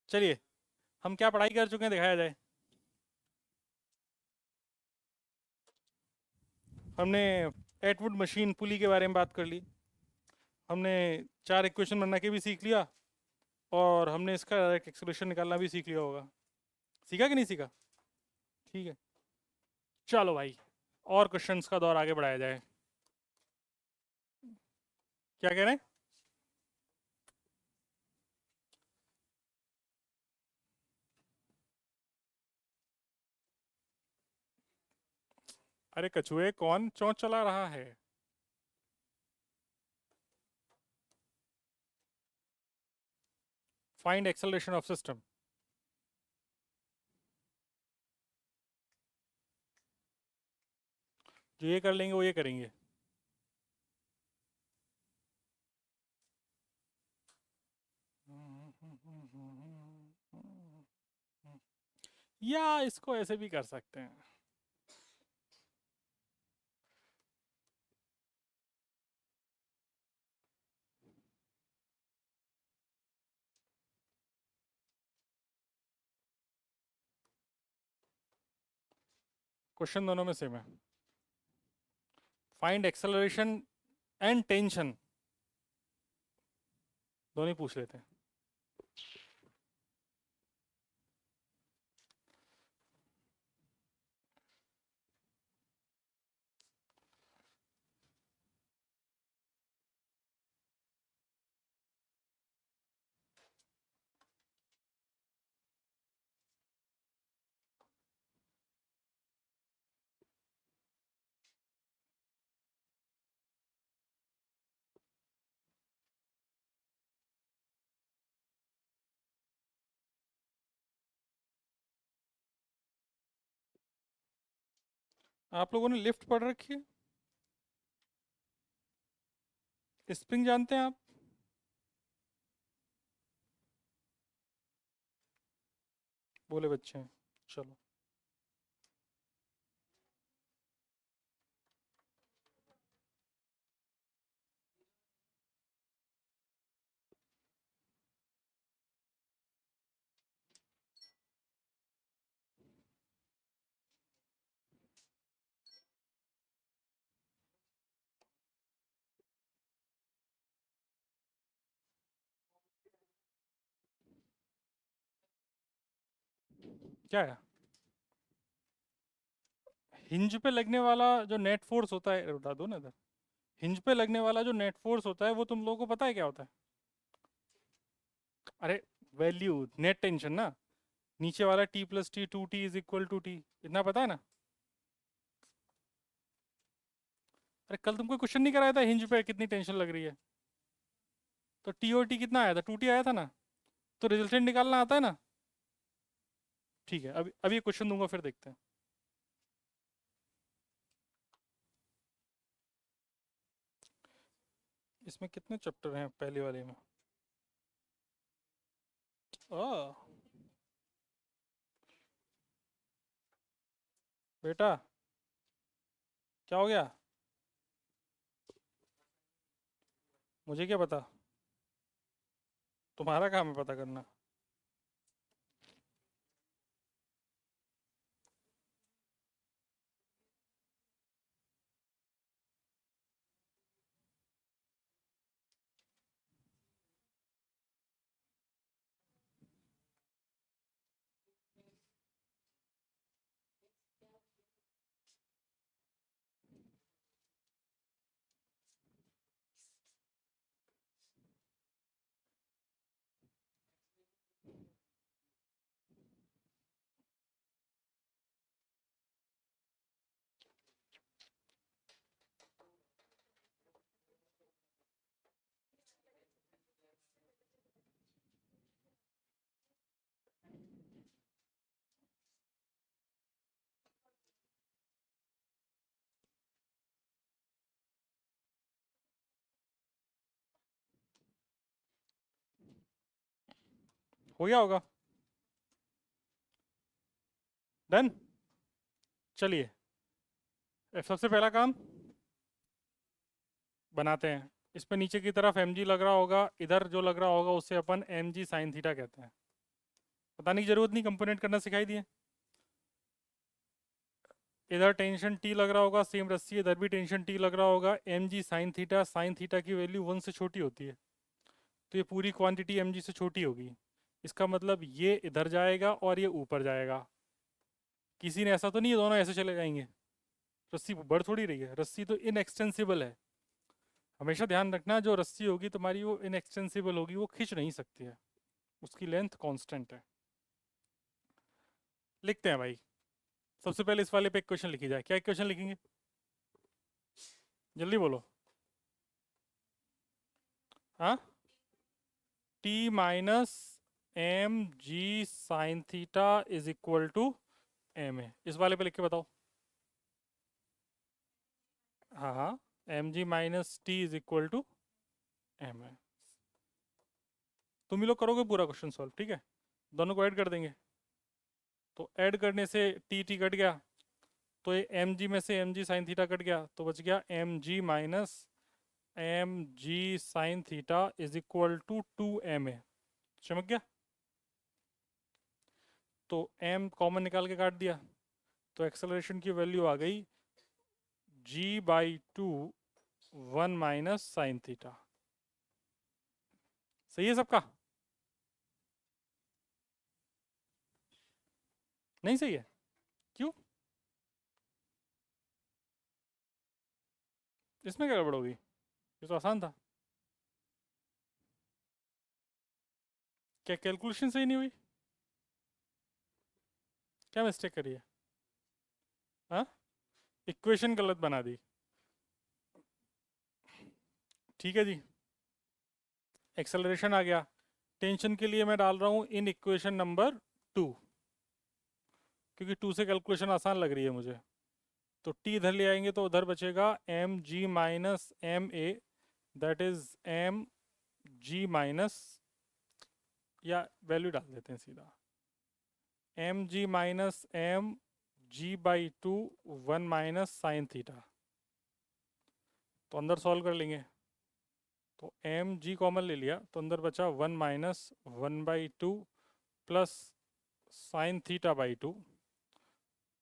चलिए, हम क्या पढ़ाई कर चुके हैं दिखाया जाए। हमने एटवुड मशीन पुली के बारे में बात कर ली, हमने 4 इक्वेशन बना के भी सीख लिया, और हमने इसका डायरेक्ट एक्सप्रेशन निकालना भी सीख लिया होगा। सीखा कि नहीं सीखा? ठीक है, चलो भाई, और क्वेश्चंस का दौर आगे बढ़ाया जाए। क्या कह रहे हैं? अरे कछुए, कौन चोंच चला रहा है? Find acceleration of system. जो ये कर लेंगे वो ये करेंगे। या इसको ऐसे भी कर सकते हैं। क्वेश्चन दोनों में सेम है। फाइंड एक्सेलरेशन एंड टेंशन, दोनों ही पूछ लेते हैं। आप लोगों ने लिफ्ट पढ़ रखी है? स्प्रिंग जानते हैं आप? बोले बच्चे हैं, चलो। क्या है? हिंज पे लगने वाला जो नेट फोर्स होता है, बता दो ना इधर। हिंज पे लगने वाला जो नेट फोर्स होता है वो तुम लोगों को पता है क्या होता है? अरे वैल्यू, नेट टेंशन ना। नीचे वाला T+T 2T = T, इतना पता है ना? अरे कल तुमको क्वेश्चन नहीं कराया था हिंज पे कितनी टेंशन लग रही है? तो टी और टी कितना आया था? 2T आया था ना। तो रिजल्टेंट निकालना आता है ना? ठीक है, अभी अभी क्वेश्चन दूंगा फिर देखते हैं। इसमें कितने चैप्टर हैं पहले वाले में? ओह बेटा, क्या हो गया? मुझे क्या पता, तुम्हारा काम है पता करना। हो गया होगा। डन। चलिए, सबसे पहला काम बनाते हैं। इस पे नीचे की तरफ एम जी लग रहा होगा, इधर जो लग रहा होगा उसे अपन एम जी साइन थीटा कहते हैं। बताने की जरूरत नहीं, कंपोनेंट करना सिखाई दिए। इधर टेंशन टी लग रहा होगा, सेम रस्सी, इधर भी टेंशन टी लग रहा होगा। एम जी साइन थीटा की वैल्यू 1 से छोटी होती है, तो ये पूरी क्वांटिटी एम जी से छोटी होगी। इसका मतलब ये इधर जाएगा और ये ऊपर जाएगा। किसी ने ऐसा तो नहीं है दोनों ऐसे चले जाएंगे? रस्सी बढ़ थोड़ी रही है, रस्सी तो इनएक्सटेंसिबल है। हमेशा ध्यान रखना, जो रस्सी होगी तुम्हारी वो इनएक्सटेंसिबल होगी, वो खींच नहीं सकती है, उसकी लेंथ कांस्टेंट है। लिखते हैं भाई। सबसे पहले इस वाले पे एक क्वेश्चन लिखी जाए। क्या एक क्वेश्चन लिखेंगे? जल्दी बोलो। हाँ, T minus M G sine theta is equal to M a. इस वाले पे लिख के बताओ। हाँ हाँ, m ji minus T is equal to M a. तुम ही लोग करोगे पूरा क्वेश्चन सॉल्व, ठीक है? दोनों को ऐड कर देंगे, तो ऐड करने से टी टी कट गया, तो ये एम जी में से एम जी साइन थीटा कट गया, तो बच गया M G minus M G sine theta is equal to 2 ma। चमक गया? तो m कॉमन निकाल के काट दिया, तो एक्सेलरेशन की वैल्यू आ गई g/2 1 माइनस साइन थीटा। सही है सबका? नहीं सही है? क्यों? इसमें क्या गड़बड़ होगी? ये तो आसान था। क्या कैलकुलेशन सही नहीं हुई? क्या मिस्टेक करी है? हाँ, इक्वेशन गलत बना दी। ठीक है जी, एक्सेलरेशन आ गया। टेंशन के लिए मैं डाल रहा हूँ इन इक्वेशन नंबर 2, क्योंकि 2 से कैलकुलेशन आसान लग रही है मुझे। तो टी इधर ले आएंगे तो उधर बचेगा m ji minus m a, that is m ji minus, या वैल्यू डाल देते हैं सीधा, एम जी minus m g/2 1 minus sine theta. तो अंदर सॉल्व कर लेंगे, तो एम जी कॉमन ले लिया, तो अंदर बचा 1 minus 1/2 plus sine theta by 2।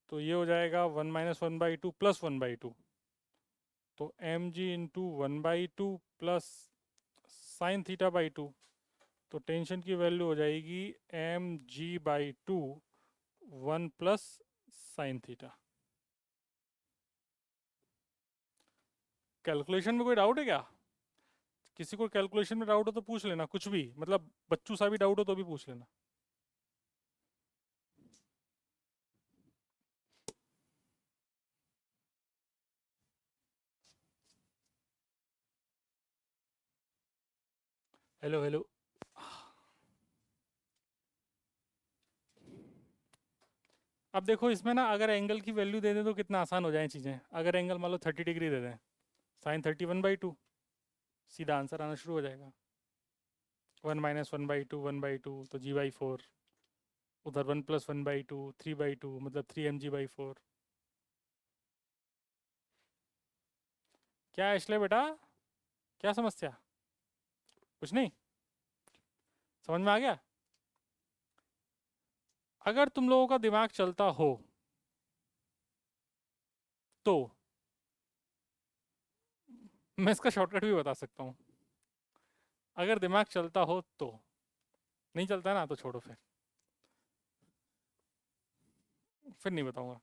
तो ये हो जाएगा 1 माइनस 1/2 प्लस 1/2, तो M G into 1/2 plus sine theta by 2। तो टेंशन की वैल्यू हो जाएगी M g/2 1 plus sine theta. Calculation में कोई डाउट है क्या? किसी को कैलकुलेशन में डाउट हो तो पूछ लेना, कुछ भी, मतलब बच्चू सा भी डाउट हो तो भी पूछ लेना। Hello hello. अब देखो इसमें ना, अगर एंगल की वैल्यू दे दें तो कितना आसान हो जाए चीज़ें। अगर एंगल मान लो 30 डिग्री दे दें, साइन 31/2, सीधा आंसर आना शुरू हो जाएगा। 1 माइनस 1/2 1/2, तो g/4, उधर 1 प्लस 1/2 3/2, मतलब 3 mg/4। क्या इसलिए बेटा, क्या समस्या? कुछ नहीं, समझ में आ गया? अगर तुम लोगों का दिमाग चलता हो तो मैं इसका शॉर्टकट भी बता सकता हूँ। अगर दिमाग चलता हो तो, नहीं चलता ना तो छोड़ो, फिर नहीं बताऊंगा।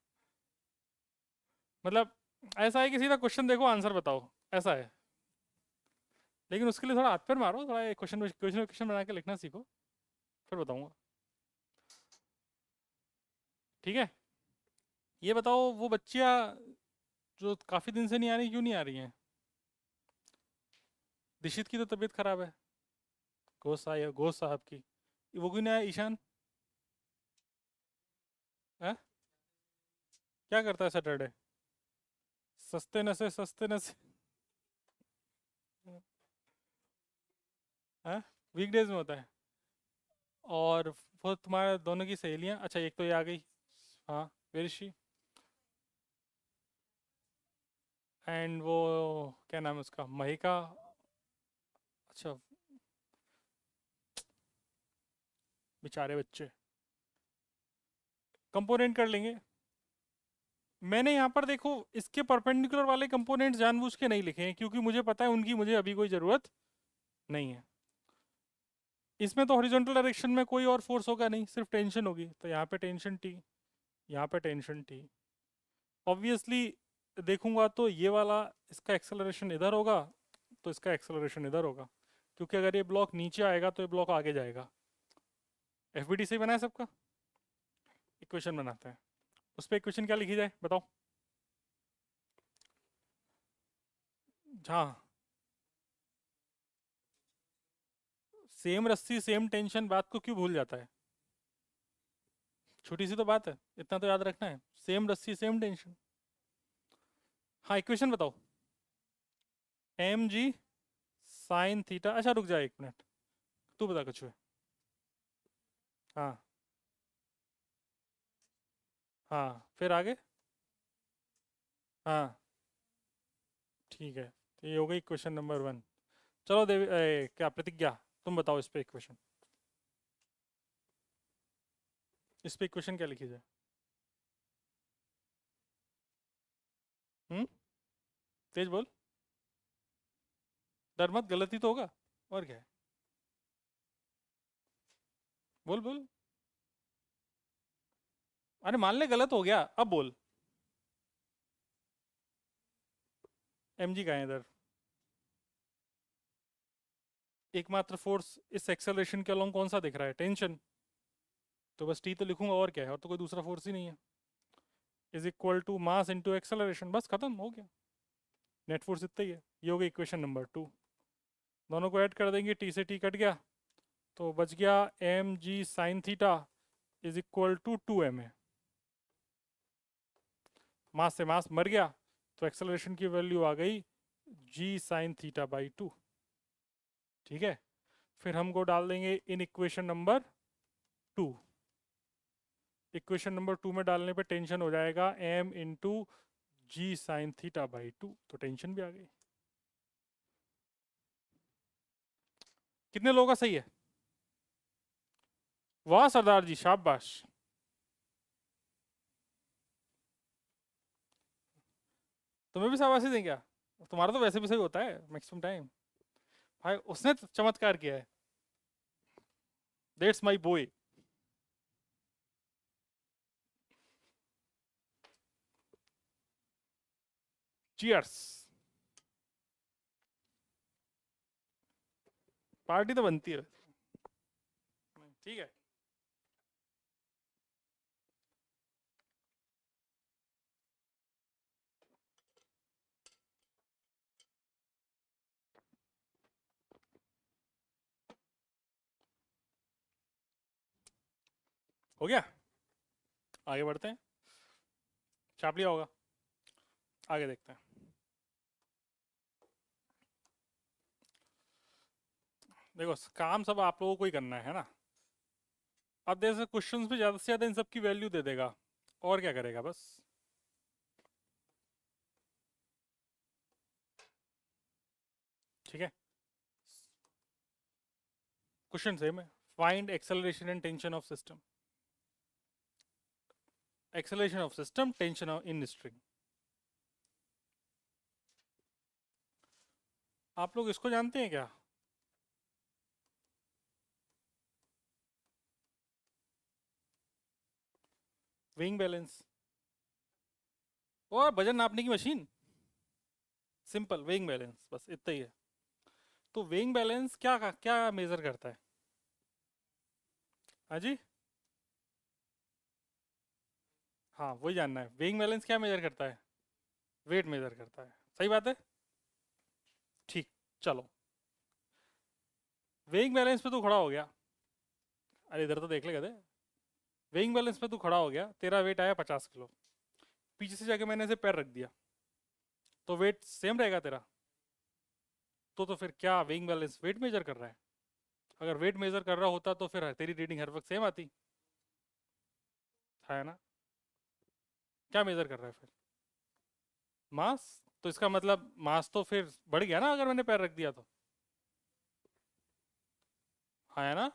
मतलब ऐसा है कि सीधा क्वेश्चन देखो, आंसर बताओ, ऐसा है। लेकिन उसके लिए थोड़ा हाथ पैर मारो, थोड़ा क्वेश्चन क्वेश्चन क्वेश्चन बना के लिखना सीखो, फिर बताऊंगा। ठीक है, ये बताओ, वो बच्चियाँ जो काफ़ी दिन से नहीं आ रही, क्यों नहीं आ रही हैं? दिशित की तो तबीयत खराब है, घोष साहब की। वो क्यों नहीं आया? ईशान है? क्या करता है सैटरडे? सस्ते नशे सस्ते नशे। है, वीकडेज में होता है। और वो तुम्हारे दोनों की सहेलियाँ, अच्छा एक तो ये आ गई, हाँ, वेयर इज शी, एंड वो क्या नाम है उसका, महिका, अच्छा, बेचारे बच्चे, कंपोनेंट कर लेंगे। मैंने यहाँ पर देखो इसके परपेंडिकुलर वाले कंपोनेंट्स जानबूझ के नहीं लिखे हैं क्योंकि मुझे पता है उनकी मुझे अभी कोई ज़रूरत नहीं है। इसमें तो हॉरिजॉन्टल डायरेक्शन में कोई और फोर्स होगा नहीं, सिर्फ टेंशन होगी, तो यहाँ पे टेंशन टी, यहाँ पे टेंशन टी। ऑब्वियसली देखूंगा तो ये वाला, इसका एक्सेलरेशन इधर होगा, तो इसका एक्सेलरेशन इधर होगा, क्योंकि अगर ये ब्लॉक नीचे आएगा तो ये ब्लॉक आगे जाएगा। एफबीडी सही बना है सबका? इक्वेशन बनाते हैं, उस पर इक्वेशन क्या लिखी जाए बताओ। हाँ, सेम रस्सी सेम टेंशन, बात को क्यों भूल जाता है? छोटी सी तो बात है, इतना तो याद रखना है, सेम रस्सी सेम टेंशन। हाँ, इक्वेशन बताओ। एम जी साइन थीटा, अच्छा रुक जाए एक मिनट, तू बता कुछ है। हाँ, हाँ, फिर आगे। हाँ, ठीक है, तो ये हो गई क्वेश्चन नंबर 1। चलो देवी क्या प्रतिज्ञा, तुम बताओ इस पे इक्वेशन, इस पे इक्वेशन क्या लिखी जाए? हम्म, तेज बोल, डर मत, गलती तो होगा, और क्या है, बोल बोल। अरे मान ले गलत हो गया, अब बोल। एम जी का है इधर, एकमात्र फोर्स इस एक्सेलरेशन के अलोंग कौन सा दिख रहा है? टेंशन, तो बस टी तो लिखूंगा, और क्या है, और तो कोई दूसरा फोर्स ही नहीं है। Is equal to mass into acceleration, बस खत्म हो गया, नेट फोर्स इतना ही है। ये हो गई इक्वेशन नंबर 2। दोनों को ऐड कर देंगे, टी से टी कट गया, तो बच गया M G sine theta is equal to 2 ma। Mass से मास मर गया, तो एक्सेलरेशन की वैल्यू आ गई जी साइन थीटा बाई 2। ठीक है, फिर हमको डाल देंगे in equation number 2। Equation number 2 में डालने पे टेंशन हो जाएगा m into G sine theta by 2, तो टेंशन भी आ गई। कितने लोगों का सही है? वाह सरदार जी, शाबाश। तुम्हें भी शाबाशी दें क्या? तुम्हारा तो वैसे भी सही होता है मैक्सिमम टाइम। भाई उसने तो चमत्कार किया है, that's my boy. Cheers. Party तो बनती है। ठीक है, हो गया, आगे बढ़ते हैं। छाप लिया होगा, आगे देखते हैं। देखो काम सब आप लोगों को ही करना है ना। अब जैसे क्वेश्चंस में ज़्यादा से ज़्यादा इन सब की वैल्यू दे देगा, और क्या करेगा बस। ठीक है, क्वेश्चन सेम है, find acceleration and tension of system, acceleration of system, tension in string. आप लोग इसको जानते हैं क्या? वेइंग बैलेंस और वजन नापने की मशीन, सिंपल वेइंग बैलेंस, बस इतना ही है। तो वेइंग बैलेंस क्या क्या मेजर करता है? हाँ जी, हाँ वही जानना है, वेइंग बैलेंस क्या मेजर करता है? वेट मेजर करता है, सही बात है। ठीक, चलो, वेइंग बैलेंस पे तू खड़ा हो गया, अरे इधर तो देख ले गधे। वेइंग बैलेंस पे तू खड़ा हो गया, तेरा वेट आया 50 किलो, पीछे से जाके मैंने ऐसे पैर रख दिया, तो वेट सेम रहेगा तेरा? तो फिर क्या वेइंग बैलेंस वेट मेजर कर रहा है? अगर वेट मेजर कर रहा होता तो फिर तेरी रीडिंग हर वक्त सेम आती है ना। क्या मेजर कर रहा है फिर? मास। तो इसका मतलब मास तो फिर बढ़ गया ना अगर मैंने पैर रख दिया तो। हाँ है ना।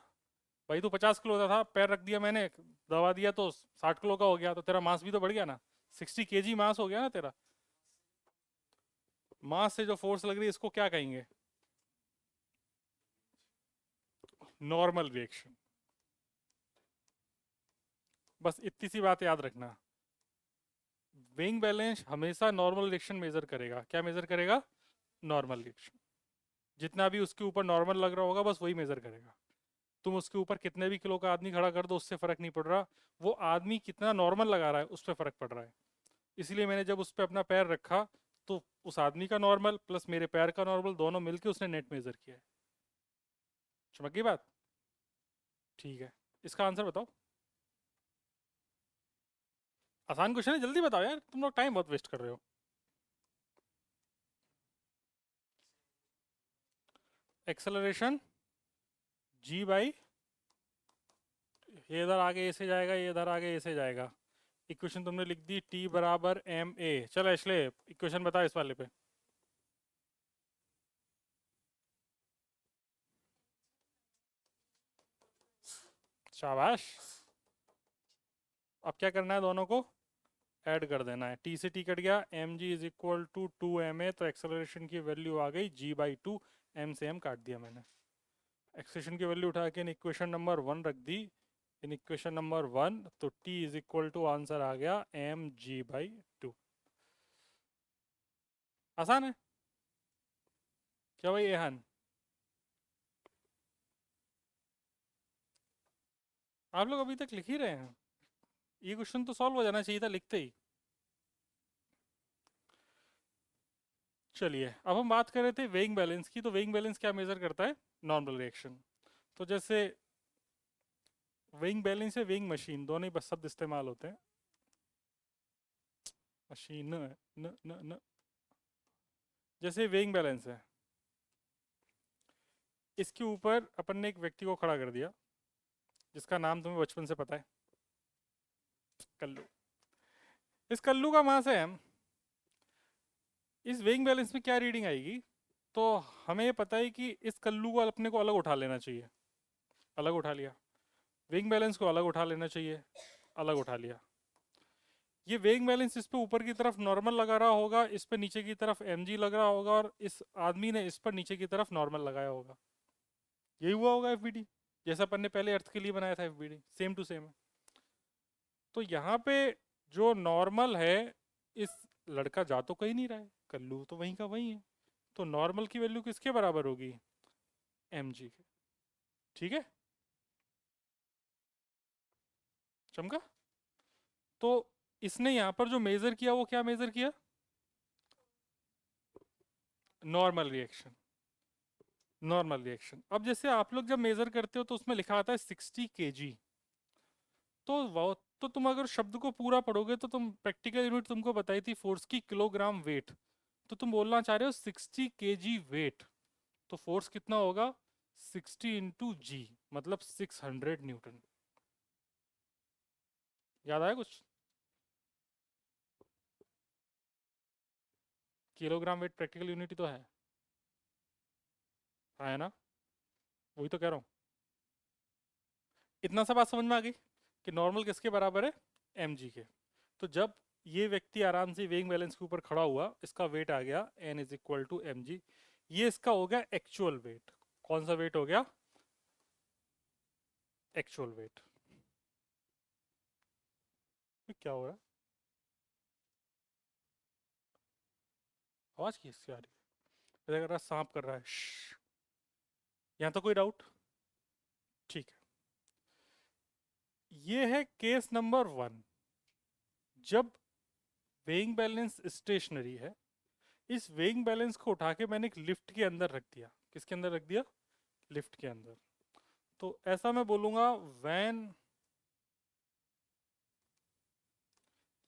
भाई तू 50 किलो का था, पैर रख दिया मैंने, दबा दिया तो 60 किलो का हो गया, तो तेरा मास भी तो बढ़ गया ना। 60 kg मास हो गया ना तेरा। मास से जो फोर्स लग रही है इसको क्या कहेंगे? Normal reaction. बस इतनी सी बात याद रखना। वेइंग बैलेंस हमेशा नॉर्मल रिएक्शन मेजर करेगा। क्या मेजर करेगा? Normal reaction. जितना भी उसके ऊपर नॉर्मल लग रहा होगा बस वही मेजर करेगा। तुम उसके ऊपर कितने भी किलो का आदमी खड़ा कर दो उससे फर्क नहीं पड़ रहा। वो आदमी कितना नॉर्मल लगा रहा है उस पर फर्क पड़ रहा है। इसलिए मैंने जब उस पर अपना पैर रखा तो उस आदमी का नॉर्मल प्लस मेरे पैर का नॉर्मल दोनों मिलके उसने नेट मेजर किया है। समझ गई बात? ठीक है। इसका आंसर बताओ। आसान क्वेश्चन है, जल्दी बताओ यार, तुम लोग टाइम बहुत वेस्ट कर रहे हो। एक्सेलरेशन जी बाई, ये इधर आगे ए से जाएगा, ये इधर आगे ए से जाएगा। इक्वेशन तुमने लिख दी टी बराबर एम ए। चलो इसलिए इक्वेशन बताओ इस वाले पे। शाबाश। अब क्या करना है, दोनों को ऐड कर देना है। टी से टी कट गया, M G is equal to 2 ma, तो एक्सेलरेशन की वैल्यू आ गई g/2। एम से एम काट दिया मैंने। एक्सेलरेशन की वैल्यू उठा के इन इक्वेशन नंबर 1 रख दी। इन इक्वेशन नंबर 1 तो t is equal to answer आ गया mg/2। आसान है क्या भाई एहन? आप लोग अभी तक लिख ही रहे हैं। ये क्वेश्चन तो सॉल्व हो जाना चाहिए था लिखते ही। चलिए अब हम बात कर रहे थे वेइंग बैलेंस की। तो वेइंग बैलेंस क्या मेजर करता है? Normal reaction. तो जैसे वेइंग बैलेंस है, वेइंग मशीन, दोनों ही बस शब्द इस्तेमाल होते हैं। मशीन न, न, न, न। जैसे वेइंग बैलेंस है, इसके ऊपर अपन ने एक व्यक्ति को खड़ा कर दिया जिसका नाम तुम्हें बचपन से पता है, कल्लू। इस कल्लू का मास है हम। इस वेइंग बैलेंस में क्या रीडिंग आएगी? तो हमें ये पता है कि इस कल्लू को अपने को अलग उठा लेना चाहिए। अलग उठा लिया। वेइंग बैलेंस को अलग उठा लेना चाहिए। अलग उठा लिया। ये वेइंग बैलेंस इस पे ऊपर की तरफ नॉर्मल लगा रहा होगा, इस पे नीचे की तरफ mg लग रहा होगा, और इस आदमी ने इस पर नीचे की तरफ नॉर्मल लगाया होगा। यही हुआ होगा एफबीडी, जैसा अपन ने पहले अर्थ के लिए बनाया था एफबीडी, सेम टू सेम है। तो यहाँ पे जो नॉर्मल है, इस लड़का जा तो कहीं नहीं रहा है, कल्लू तो वहीं का वहीं है। तो नॉर्मल की वैल्यू किसके बराबर होगी? mg के। ठीक है, चमका। तो इसने यहाँ पर जो मेजर किया वो क्या मेजर किया? Normal reaction. Normal reaction. अब जैसे आप लोग जब मेजर करते हो तो उसमें लिखा आता है 60 kg। तो वो, तो तुम अगर शब्द को पूरा पढ़ोगे तो तुम प्रैक्टिकल यूनिट तुमको बताई थी फोर्स की किलोग्राम वेट। तो तुम बोलना चाह रहे हो 60 kg वेट, तो फोर्स कितना होगा? 60 × g, मतलब 600 न्यूटन। याद आया कुछ? किलोग्राम वेट प्रैक्टिकल यूनिट ही तो है। हाँ है ना, वही तो कह रहा हूँ। इतना सा बात समझ में आ गई कि नॉर्मल किसके बराबर है? mg के। तो जब ये व्यक्ति आराम से वेइंग बैलेंस के ऊपर खड़ा हुआ, इसका वेट आ गया n is equal to M G. ये इसका हो गया एक्चुअल वेट। कौन सा वेट हो गया? Actual wait. क्या हो रहा है? आवाज किसकी आ रही है? लग रहा सांप कर रहा है। यहाँ तो कोई डाउट? ठीक है। ये है केस नंबर 1। जब वेइंग बैलेंस स्टेशनरी है, इस वेइंग बैलेंस को उठा के मैंने एक लिफ्ट के अंदर रख दिया। किसके अंदर रख दिया? लिफ्ट के अंदर। तो ऐसा मैं बोलूंगा, व्हेन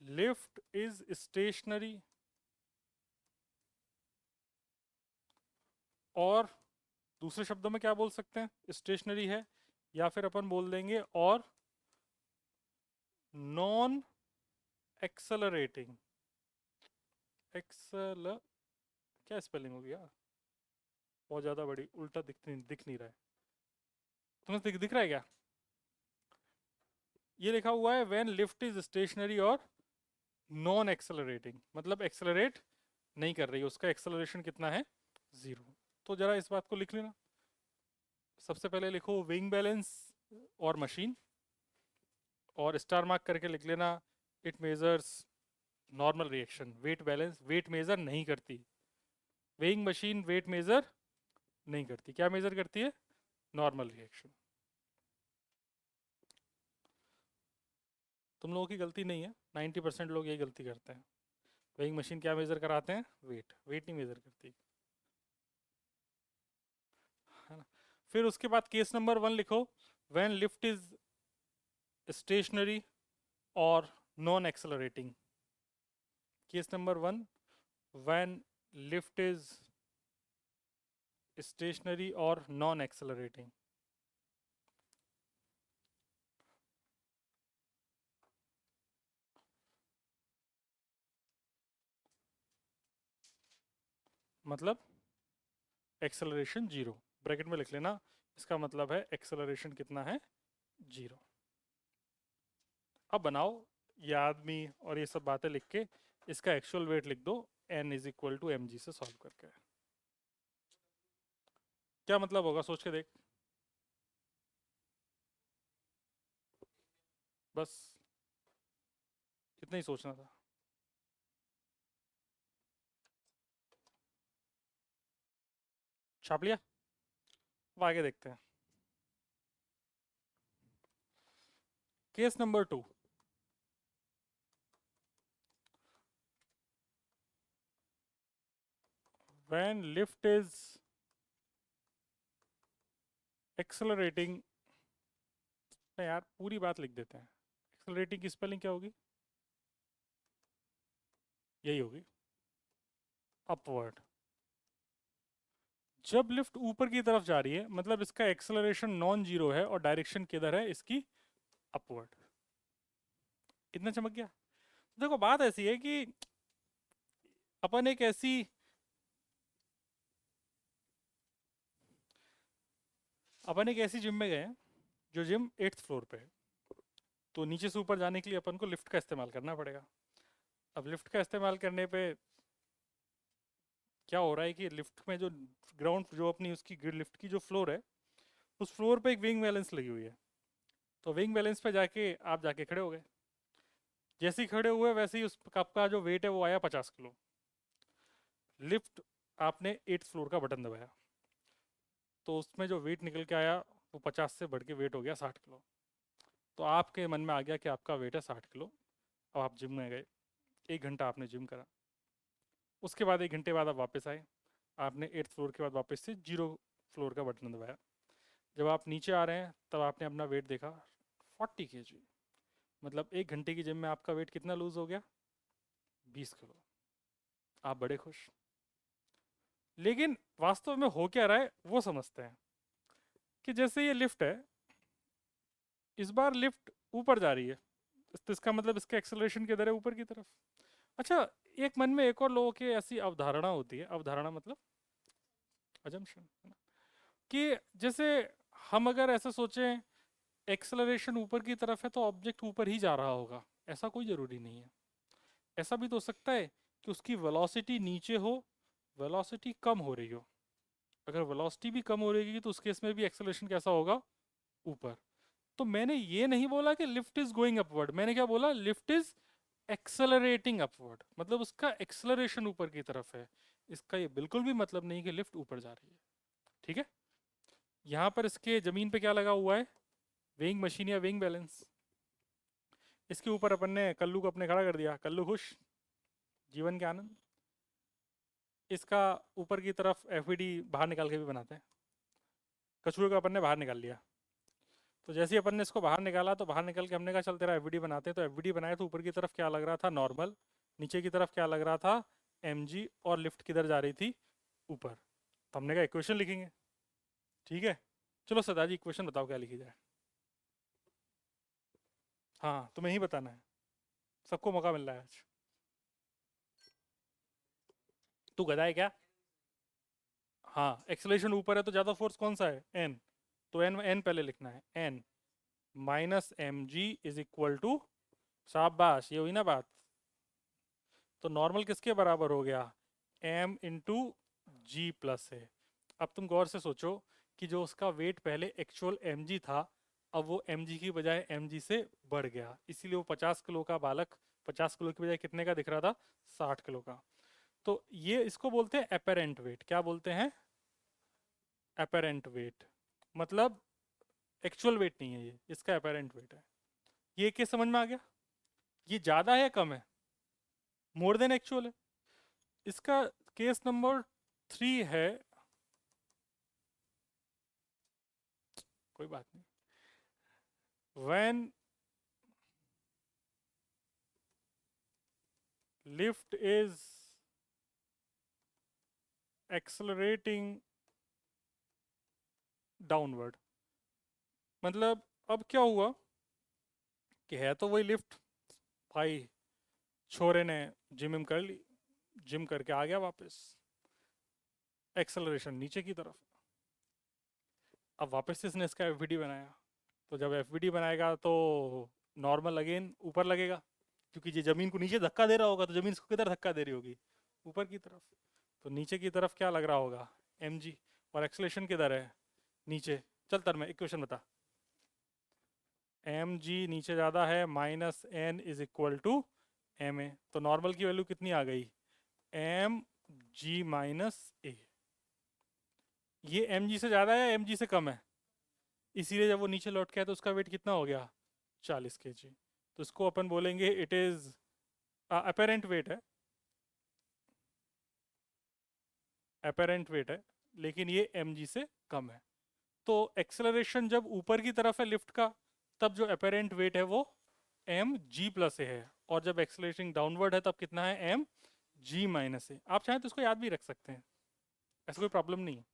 लिफ्ट इज स्टेशनरी और दूसरे शब्दों में क्या बोल सकते हैं, स्टेशनरी है, या फिर अपन बोल देंगे और नॉन एक्सेलरेटिंग। एक्सल क्या स्पेलिंग हो गया, बहुत ज़्यादा बड़ी, उल्टा दिख नहीं रहा है, तुम्हें दिख रहा है क्या? ये लिखा हुआ है व्हेन लिफ्ट इज स्टेशनरी और नॉन एक्सेलरेटिंग, मतलब एक्सेलरेट नहीं कर रही, उसका एक्सेलरेशन कितना है, 0। तो जरा इस बात को लिख लेना। सबसे पहले लिखो विंग बैलेंस और मशीन, और स्टार मार्क करके लिख लेना it measures normal reaction. Weight balance weight measure नहीं करती, वेइंग मशीन वेट मेजर नहीं करती, क्या मेजर करती है, नॉर्मल रिएक्शन। तुम लोगों की गलती नहीं है, 90% लोग यही गलती करते हैं। वेइंग मशीन क्या मेजर कराते हैं, वेट, वेट नहीं मेजर करती, है ना। फिर उसके बाद केस नंबर 1 लिखो, व्हेन लिफ्ट इज स्टेशनरी और non accelerating. Case number 1, when lift is stationary और नॉन एक्सेलरेटिंग। मतलब एक्सेलरेशन 0, ब्रैकेट में लिख लेना, इसका मतलब है एक्सेलरेशन कितना है, 0। अब बनाओ ये आदमी और ये सब बातें लिख के इसका एक्चुअल वेट लिख दो, n is equal to M G से सॉल्व करके। क्या मतलब होगा सोच के देख, बस इतना ही सोचना था। छाप लिया, अब आगे देखते हैं। Case number 2, when lift is accelerating, यार पूरी बात लिख देते हैं। एक्सेलरेटिंग की स्पेलिंग क्या होगी, यही होगी, अपवर्ड। जब लिफ्ट ऊपर की तरफ जा रही है मतलब इसका एक्सेलरेशन नॉन जीरो है और डायरेक्शन किधर है इसकी, अपवर्ड। इतना चमक गया। देखो बात ऐसी है कि अपन एक ऐसी, अपन एक ऐसी जिम में गए हैं जो जिम 8th फ्लोर पे है, तो नीचे से ऊपर जाने के लिए अपन को लिफ्ट का इस्तेमाल करना पड़ेगा। अब लिफ्ट का इस्तेमाल करने पे क्या हो रहा है कि लिफ्ट में जो ग्राउंड जो अपनी उसकी लिफ्ट की जो फ्लोर है, उस फ्लोर पे एक विंग बैलेंस लगी हुई है। तो विंग बैलेंस पे जाके आप जाके खड़े हो गए, जैसे ही खड़े हुए वैसे ही उस कप का जो वेट है वो आया 50 किलो। लिफ्ट आपने 8th फ्लोर का बटन दबाया, तो उसमें जो वेट निकल के आया वो 50 से बढ़ के वेट हो गया 60 किलो। तो आपके मन में आ गया कि आपका वेट है 60 किलो। अब आप जिम में गए, 1 घंटा आपने जिम करा, उसके बाद 1 घंटे बाद आप वापस आए, आपने 8th फ्लोर के बाद वापस से 0 फ्लोर का बटन दबाया। जब आप नीचे आ रहे हैं तब आपने अपना वेट देखा, 40 kg। मतलब 1 घंटे की जिम में आपका वेट कितना लूज हो गया, 20 किलो। आप बड़े खुश। लेकिन वास्तव में हो क्या रहा है वो समझते हैं। कि जैसे ये लिफ्ट है, इस बार लिफ्ट ऊपर जा रही है, तो इसका मतलब इसका एक्सेलरेशन किधर है, ऊपर की तरफ। अच्छा, एक मन में एक और लोगों की ऐसी अवधारणा होती है, अवधारणा मतलब अजम्पशन, कि जैसे हम अगर ऐसा सोचें एक्सेलरेशन ऊपर की तरफ है तो ऑब्जेक्ट ऊपर ही जा रहा होगा, ऐसा कोई ज़रूरी नहीं है। ऐसा भी तो हो सकता है कि उसकी वेलोसिटी नीचे हो, वेलोसिटी कम हो रही हो। अगर वेलोसिटी भी कम हो रही है तो उस केस में भी एक्सेलरेशन कैसा होगा, ऊपर। तो मैंने ये नहीं बोला कि लिफ्ट इज गोइंग अपवर्ड, मैंने क्या बोला, लिफ्ट इज एक्सेलरेटिंग अपवर्ड, मतलब उसका एक्सेलरेशन ऊपर की तरफ है। इसका ये बिल्कुल भी मतलब नहीं कि लिफ्ट ऊपर जा रही है। ठीक है, यहाँ पर इसके जमीन पे क्या लगा हुआ है, वेइंग मशीन या वेइंग बैलेंस। इसके ऊपर अपन ने कल्लू को अपने खड़ा कर दिया, कल्लू खुश, जीवन के आनंद। इसका ऊपर की तरफ एफईडी बाहर निकाल के भी बनाते हैं, कछुए को अपन ने बाहर निकाल लिया। तो जैसे ही अपन ने इसको बाहर निकाला तो बाहर निकल के हमने कहा चल तेरा एफईडी बनाते हैं, तो एफईडी बनाए तो ऊपर की तरफ क्या लग रहा था, नॉर्मल। नीचे की तरफ क्या लग रहा था, एमजी। और लिफ्ट किधर जा रही थी, ऊपर। तो हमने कहा इक्वेशन लिखेंगे। ठीक है, चलो सदा जी क्वेश्चन बताओ क्या लिखी जाए। हाँ तुम्हें ही बताना है, सबको मौका मिल रहा है आज। तू गधा है क्या? हाँ एक्सेलरेशन ऊपर है तो ज़्यादा फोर्स कौन सा है, एन। तो एन एन पहले लिखना है, N minus M G is equal to, शाबाश ये हुई ना बात। तो नॉर्मल किसके बराबर हो गया, एम इंटू जी प्लस है। अब तुम गौर से सोचो कि जो उसका वेट पहले एक्चुअल एम जी था, अब वो एम जी की बजाय एम जी से बढ़ गया, इसीलिए वो 50 किलो का बालक 50 किलो की बजाय कितने का दिख रहा था, 60 किलो का। तो ये इसको बोलते हैं अपेरेंट वेट, क्या बोलते हैं, अपेरेंट वेट। मतलब एक्चुअल वेट नहीं है ये, इसका अपेरेंट वेट है। ये केस समझ में आ गया, ये ज़्यादा है या कम है, मोर देन एक्चुअल है। इसका केस नंबर 3 है, कोई बात नहीं, when lift is accelerating downward। मतलब अब क्या हुआ कि है तो वही लिफ्ट, भाई छोरे ने जिम विम कर ली, जिम करके आ गया वापस, एक्सेलरेशन नीचे की तरफ। अब वापस से इसने इसका एफवीडी बनाया, तो जब एफवीडी बनाएगा तो नॉर्मल अगेन ऊपर लगेगा, क्योंकि ये जमीन को नीचे धक्का दे रहा होगा, तो जमीन इसको किधर धक्का दे रही होगी, ऊपर की तरफ। तो नीचे की तरफ क्या लग रहा होगा, एम जी, और एक्सेलरेशन किधर है, नीचे। चल तर मैं इक्वेशन बता, एम जी नीचे ज़्यादा है, minus N is equal to M A. तो नॉर्मल की वैल्यू कितनी आ गई, एम जी माइनस ए। ये एम जी से ज़्यादा है, एम जी से कम है, इसीलिए जब वो नीचे लौट के आया तो उसका वेट कितना हो गया, 40 kg। तो इसको अपन बोलेंगे इट इज़ अपेरेंट वेट है, अपेरेंट वेट है, लेकिन ये एम जी से कम है। तो एक्सेलरेशन जब ऊपर की तरफ है लिफ्ट का, तब जो अपेरेंट वेट है वो एम जी प्लस ए है, और जब एक्सेलरेशन डाउनवर्ड है तब कितना है, एम जी माइनस ए। आप चाहें तो इसको याद भी रख सकते हैं, ऐसा कोई प्रॉब्लम नहीं है।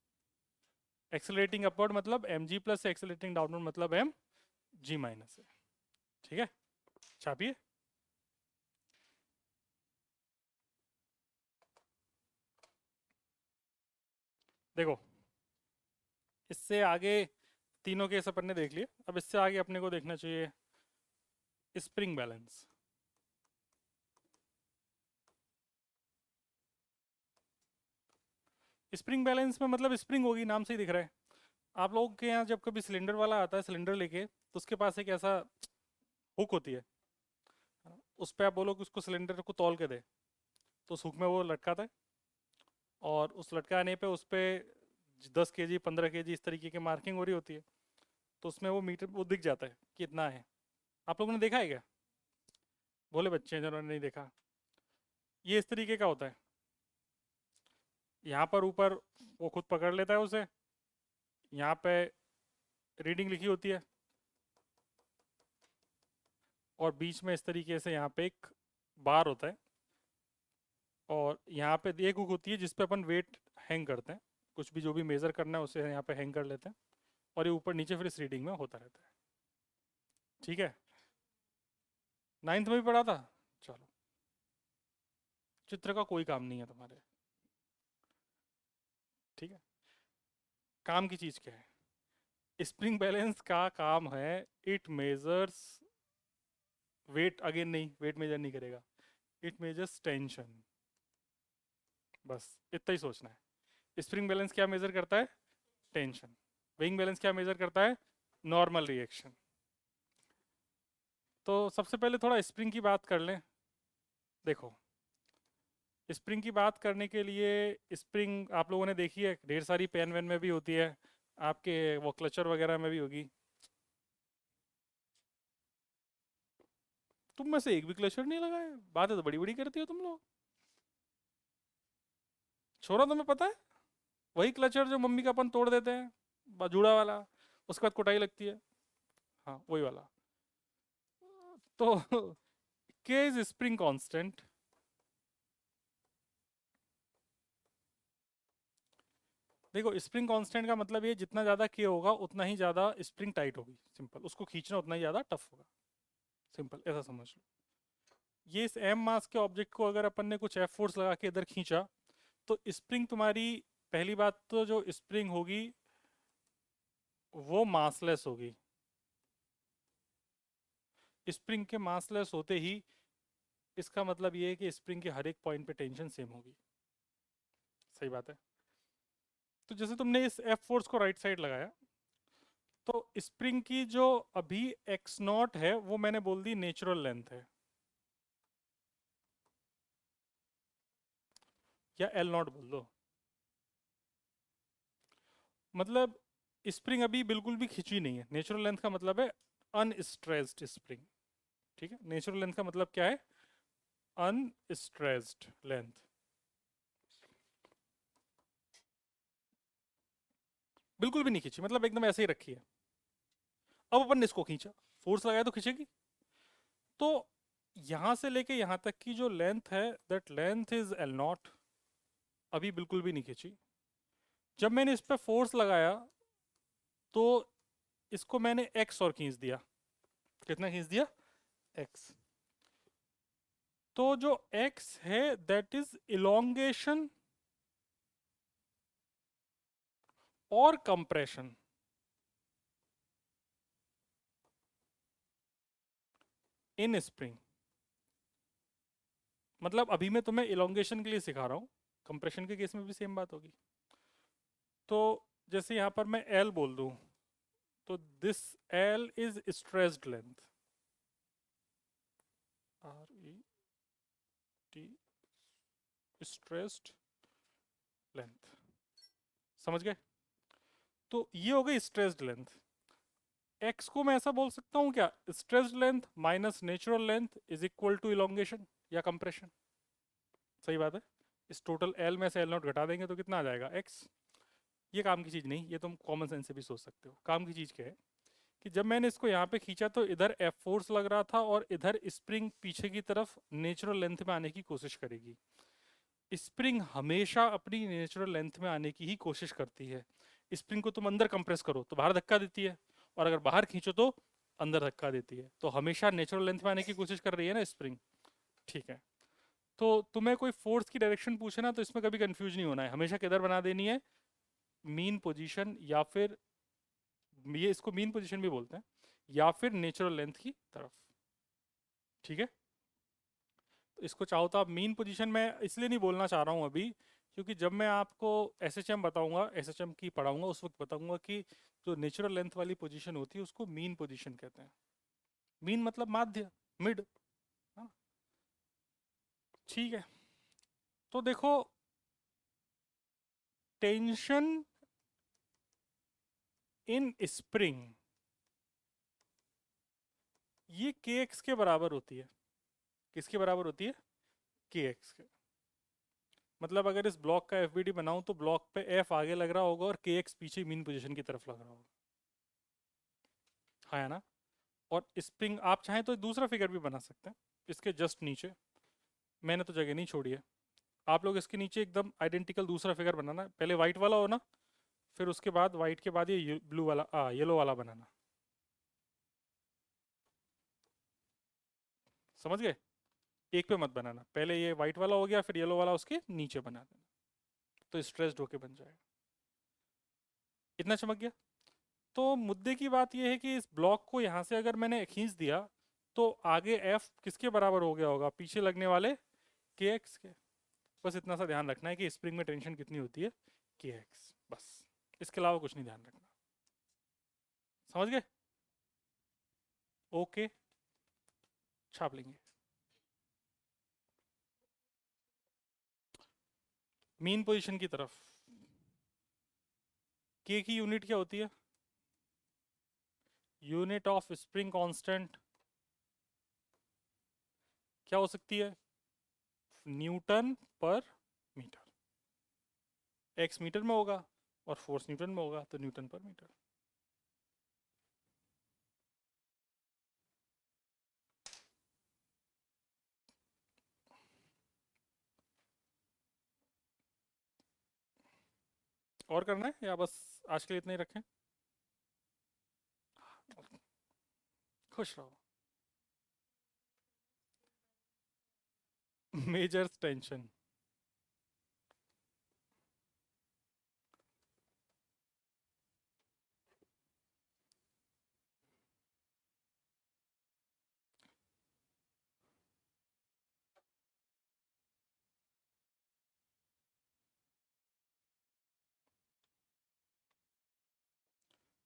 एक्सेलरेटिंग अपवर्ड मतलब M G plus, accelerating downward मतलब एम जी माइनस ए। ठीक है, छापिए। देखो इससे आगे तीनों केस अपन ने देख लिए, अब इससे आगे अपने को देखना चाहिए स्प्रिंग बैलेंस। स्प्रिंग बैलेंस में मतलब स्प्रिंग होगी, नाम से ही दिख रहा है। आप लोगों के यहाँ जब कभी सिलेंडर वाला आता है सिलेंडर लेके, तो उसके पास एक ऐसा हुक होती है, उस पर आप बोलो कि उसको सिलेंडर को तौल के दे, तो उस हुक में वो लटकाता है, और उस लटकाने पे उस पर 10 kg 15 kg इस तरीके की मार्किंग हो रही होती है, तो उसमें वो मीटर वो दिख जाता है कि इतना है। आप लोगों ने देखा है क्या, बोले बच्चे हैं जिन्होंने नहीं देखा। ये इस तरीके का होता है, यहाँ पर ऊपर वो खुद पकड़ लेता है उसे, यहाँ पे रीडिंग लिखी होती है, और बीच में इस तरीके से यहाँ पे एक बार होता है, और यहाँ पे एक हुक होती है जिस पे अपन वेट हैंग करते हैं, कुछ भी जो भी मेज़र करना है उसे यहाँ पे हैंग कर लेते हैं, और ये ऊपर नीचे फिर इस रीडिंग में होता रहता है। ठीक है, 9th में भी पढ़ा था। चलो, चित्र का कोई काम नहीं है तुम्हारे, ठीक है। काम की चीज़ क्या है, स्प्रिंग बैलेंस का काम है, इट मेजर्स वेट, अगेन नहीं वेट मेजर नहीं करेगा, इट मेजर्स टेंशन, बस इतना ही सोचना है। स्प्रिंग बैलेंस क्या मेजर करता है, टेंशन। वेइंग बैलेंस क्या मेजर करता है, नॉर्मल रिएक्शन। तो सबसे पहले थोड़ा स्प्रिंग की बात कर लें। देखो स्प्रिंग की बात करने के लिए, स्प्रिंग आप लोगों ने देखी है, ढेर सारी पेन वेन में भी होती है, आपके वो क्लचर वगैरह में भी होगी। तुम में से एक भी क्लचर नहीं लगाए, बातें तो बड़ी बड़ी करती हो तुम लोग। छोरा तुम्हें पता है, वही क्लचर जो मम्मी का अपन तोड़ देते हैं, जुड़ा वाला, उसके बाद कुटाई लगती है, हाँ वही वाला। तो के इज स्प्रिंग कांस्टेंट, देखो स्प्रिंग कांस्टेंट का मतलब ये जितना ज़्यादा के होगा उतना ही ज़्यादा स्प्रिंग टाइट होगी, सिंपल। उसको खींचना उतना ही ज़्यादा टफ होगा, सिंपल ऐसा समझ लो। ये इस एम मास के ऑब्जेक्ट को अगर अपन ने कुछ एफ फोर्स लगा के इधर खींचा तो स्प्रिंग तुम्हारी, पहली बात तो जो स्प्रिंग होगी वो मासलेस होगी। स्प्रिंग के मासलेस होते ही इसका मतलब ये है कि स्प्रिंग के हर एक पॉइंट पे टेंशन सेम होगी। सही बात है। तो जैसे तुमने इस एफ फोर्स को राइट साइड लगाया तो स्प्रिंग की जो अभी एक्स नॉट है वो मैंने बोल दी नेचुरल लेंथ है, या एल नॉट बोल दो। मतलब स्प्रिंग अभी बिल्कुल भी खिंची नहीं है। नेचुरल लेंथ का मतलब है अनस्ट्रेस्ड स्प्रिंग। ठीक है, नेचुरल लेंथ का मतलब क्या है? Unstressed length. बिल्कुल भी नहीं खींची, मतलब एकदम ऐसे ही रखी है। अब अपन ने इसको खींचा, फोर्स लगाया तो खींचेगी। तो यहां से लेके यहां तक की जो लेंथ है that length is L not, अभी बिल्कुल भी नहीं खींची। जब मैंने इस पर फोर्स लगाया तो इसको मैंने एक्स और खींच दिया। कितना खींच दिया? एक्स। तो जो एक्स है दैट इज इलोंगेशन और कंप्रेशन इन स्प्रिंग। मतलब अभी मैं तुम्हें इलोंगेशन के लिए सिखा रहा हूँ, कंप्रेशन के केस में भी सेम बात होगी। तो जैसे यहाँ पर मैं एल बोल दूँ तो this L is stressed length, R E T, stressed length. समझ गए? तो ये हो गई स्ट्रेस्ड लेंथ। एक्स को मैं ऐसा बोल सकता हूँ क्या? Stressed length minus natural length is equal to elongation या कंप्रेशन। सही बात है। इस टोटल एल में से एल नॉट घटा देंगे तो कितना आ जाएगा? एक्स। ये काम की चीज़ नहीं, ये तुम कॉमन सेंस से भी सोच सकते हो। काम की चीज़ क्या है कि जब मैंने इसको यहाँ पे खींचा तो इधर एफ फोर्स लग रहा था और इधर स्प्रिंग पीछे की तरफ नेचुरल लेंथ में आने की कोशिश करेगी। स्प्रिंग हमेशा अपनी नेचुरल लेंथ में आने की ही कोशिश करती है। स्प्रिंग को तुम अंदर कंप्रेस करो तो बाहर धक्का देती है, और अगर बाहर खींचो तो अंदर धक्का देती है। तो हमेशा नेचुरल लेंथ में आने की कोशिश कर रही है ना स्प्रिंग। ठीक है, तो तुम्हें कोई फोर्स की डायरेक्शन पूछे ना तो इसमें कभी कंफ्यूज नहीं होना है, हमेशा किधर बना देनी है? मीन पोजीशन, या फिर ये इसको मीन पोजीशन भी बोलते हैं, या फिर नेचुरल लेंथ की तरफ। ठीक है, तो इसको चाहो तो आप मीन पोजीशन में इसलिए नहीं बोलना चाह रहा हूँ अभी, क्योंकि जब मैं आपको एसएचएम बताऊंगा, एसएचएम की पढ़ाऊंगा, उस वक्त बताऊंगा कि जो नेचुरल लेंथ वाली पोजीशन होती है उसको मीन पोजीशन कहते हैं। मीन मतलब माध्य, मिड। हाँ, ठीक है। तो देखो टेंशन इन स्प्रिंग ये के एक्स के बराबर होती है। किसके बराबर होती है? के एक्स के। मतलब अगर इस ब्लॉक का एफ बी डी बनाऊं तो ब्लॉक पे एफ आगे लग रहा होगा और के एक्स पीछे मीन पोजीशन की तरफ लग रहा होगा। हाँ, है ना? और स्प्रिंग आप चाहें तो दूसरा फिगर भी बना सकते हैं इसके जस्ट नीचे, मैंने तो जगह नहीं छोड़ी है। आप लोग इसके नीचे एकदम आइडेंटिकल दूसरा फिगर बनाना, पहले वाइट वाला हो ना, फिर उसके बाद वाइट के बाद ये ब्लू वाला, येलो वाला बनाना। समझ गए? एक पे मत बनाना, पहले ये वाइट वाला हो गया फिर येलो वाला उसके नीचे बना देना, तो स्ट्रेस्ड होके बन जाएगा। इतना चमक गया? तो मुद्दे की बात यह है कि इस ब्लॉक को यहाँ से अगर मैंने खींच दिया तो आगे एफ किसके बराबर हो गया होगा? पीछे लगने वाले के एक्स के। बस इतना सा ध्यान रखना है कि स्प्रिंग में टेंशन कितनी होती है? के एक्स, बस। इसके अलावा कुछ नहीं ध्यान रखना। समझ गए? ओके, छाप लेंगे। मीन पोजीशन की तरफ के की यूनिट क्या होती है? यूनिट ऑफ स्प्रिंग कांस्टेंट क्या हो सकती है? न्यूटन पर मीटर। एक्स मीटर में होगा और फोर्स न्यूटन में होगा, तो न्यूटन पर मीटर। और करना है या बस आज के लिए इतना ही रखें? खुश रहो। Measure tension.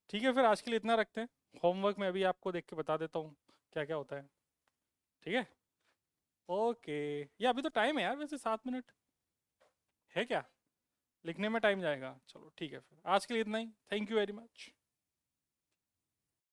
ठीक है, फिर आज के लिए इतना रखते हैं। होमवर्क में अभी आपको देख के बता देता हूँ क्या क्या होता है। ठीक है। ओके। ये अभी तो टाइम है यार, वैसे 7 मिनट है क्या? लिखने में टाइम जाएगा। चलो ठीक है, फिर आज के लिए इतना ही। Thank you very much.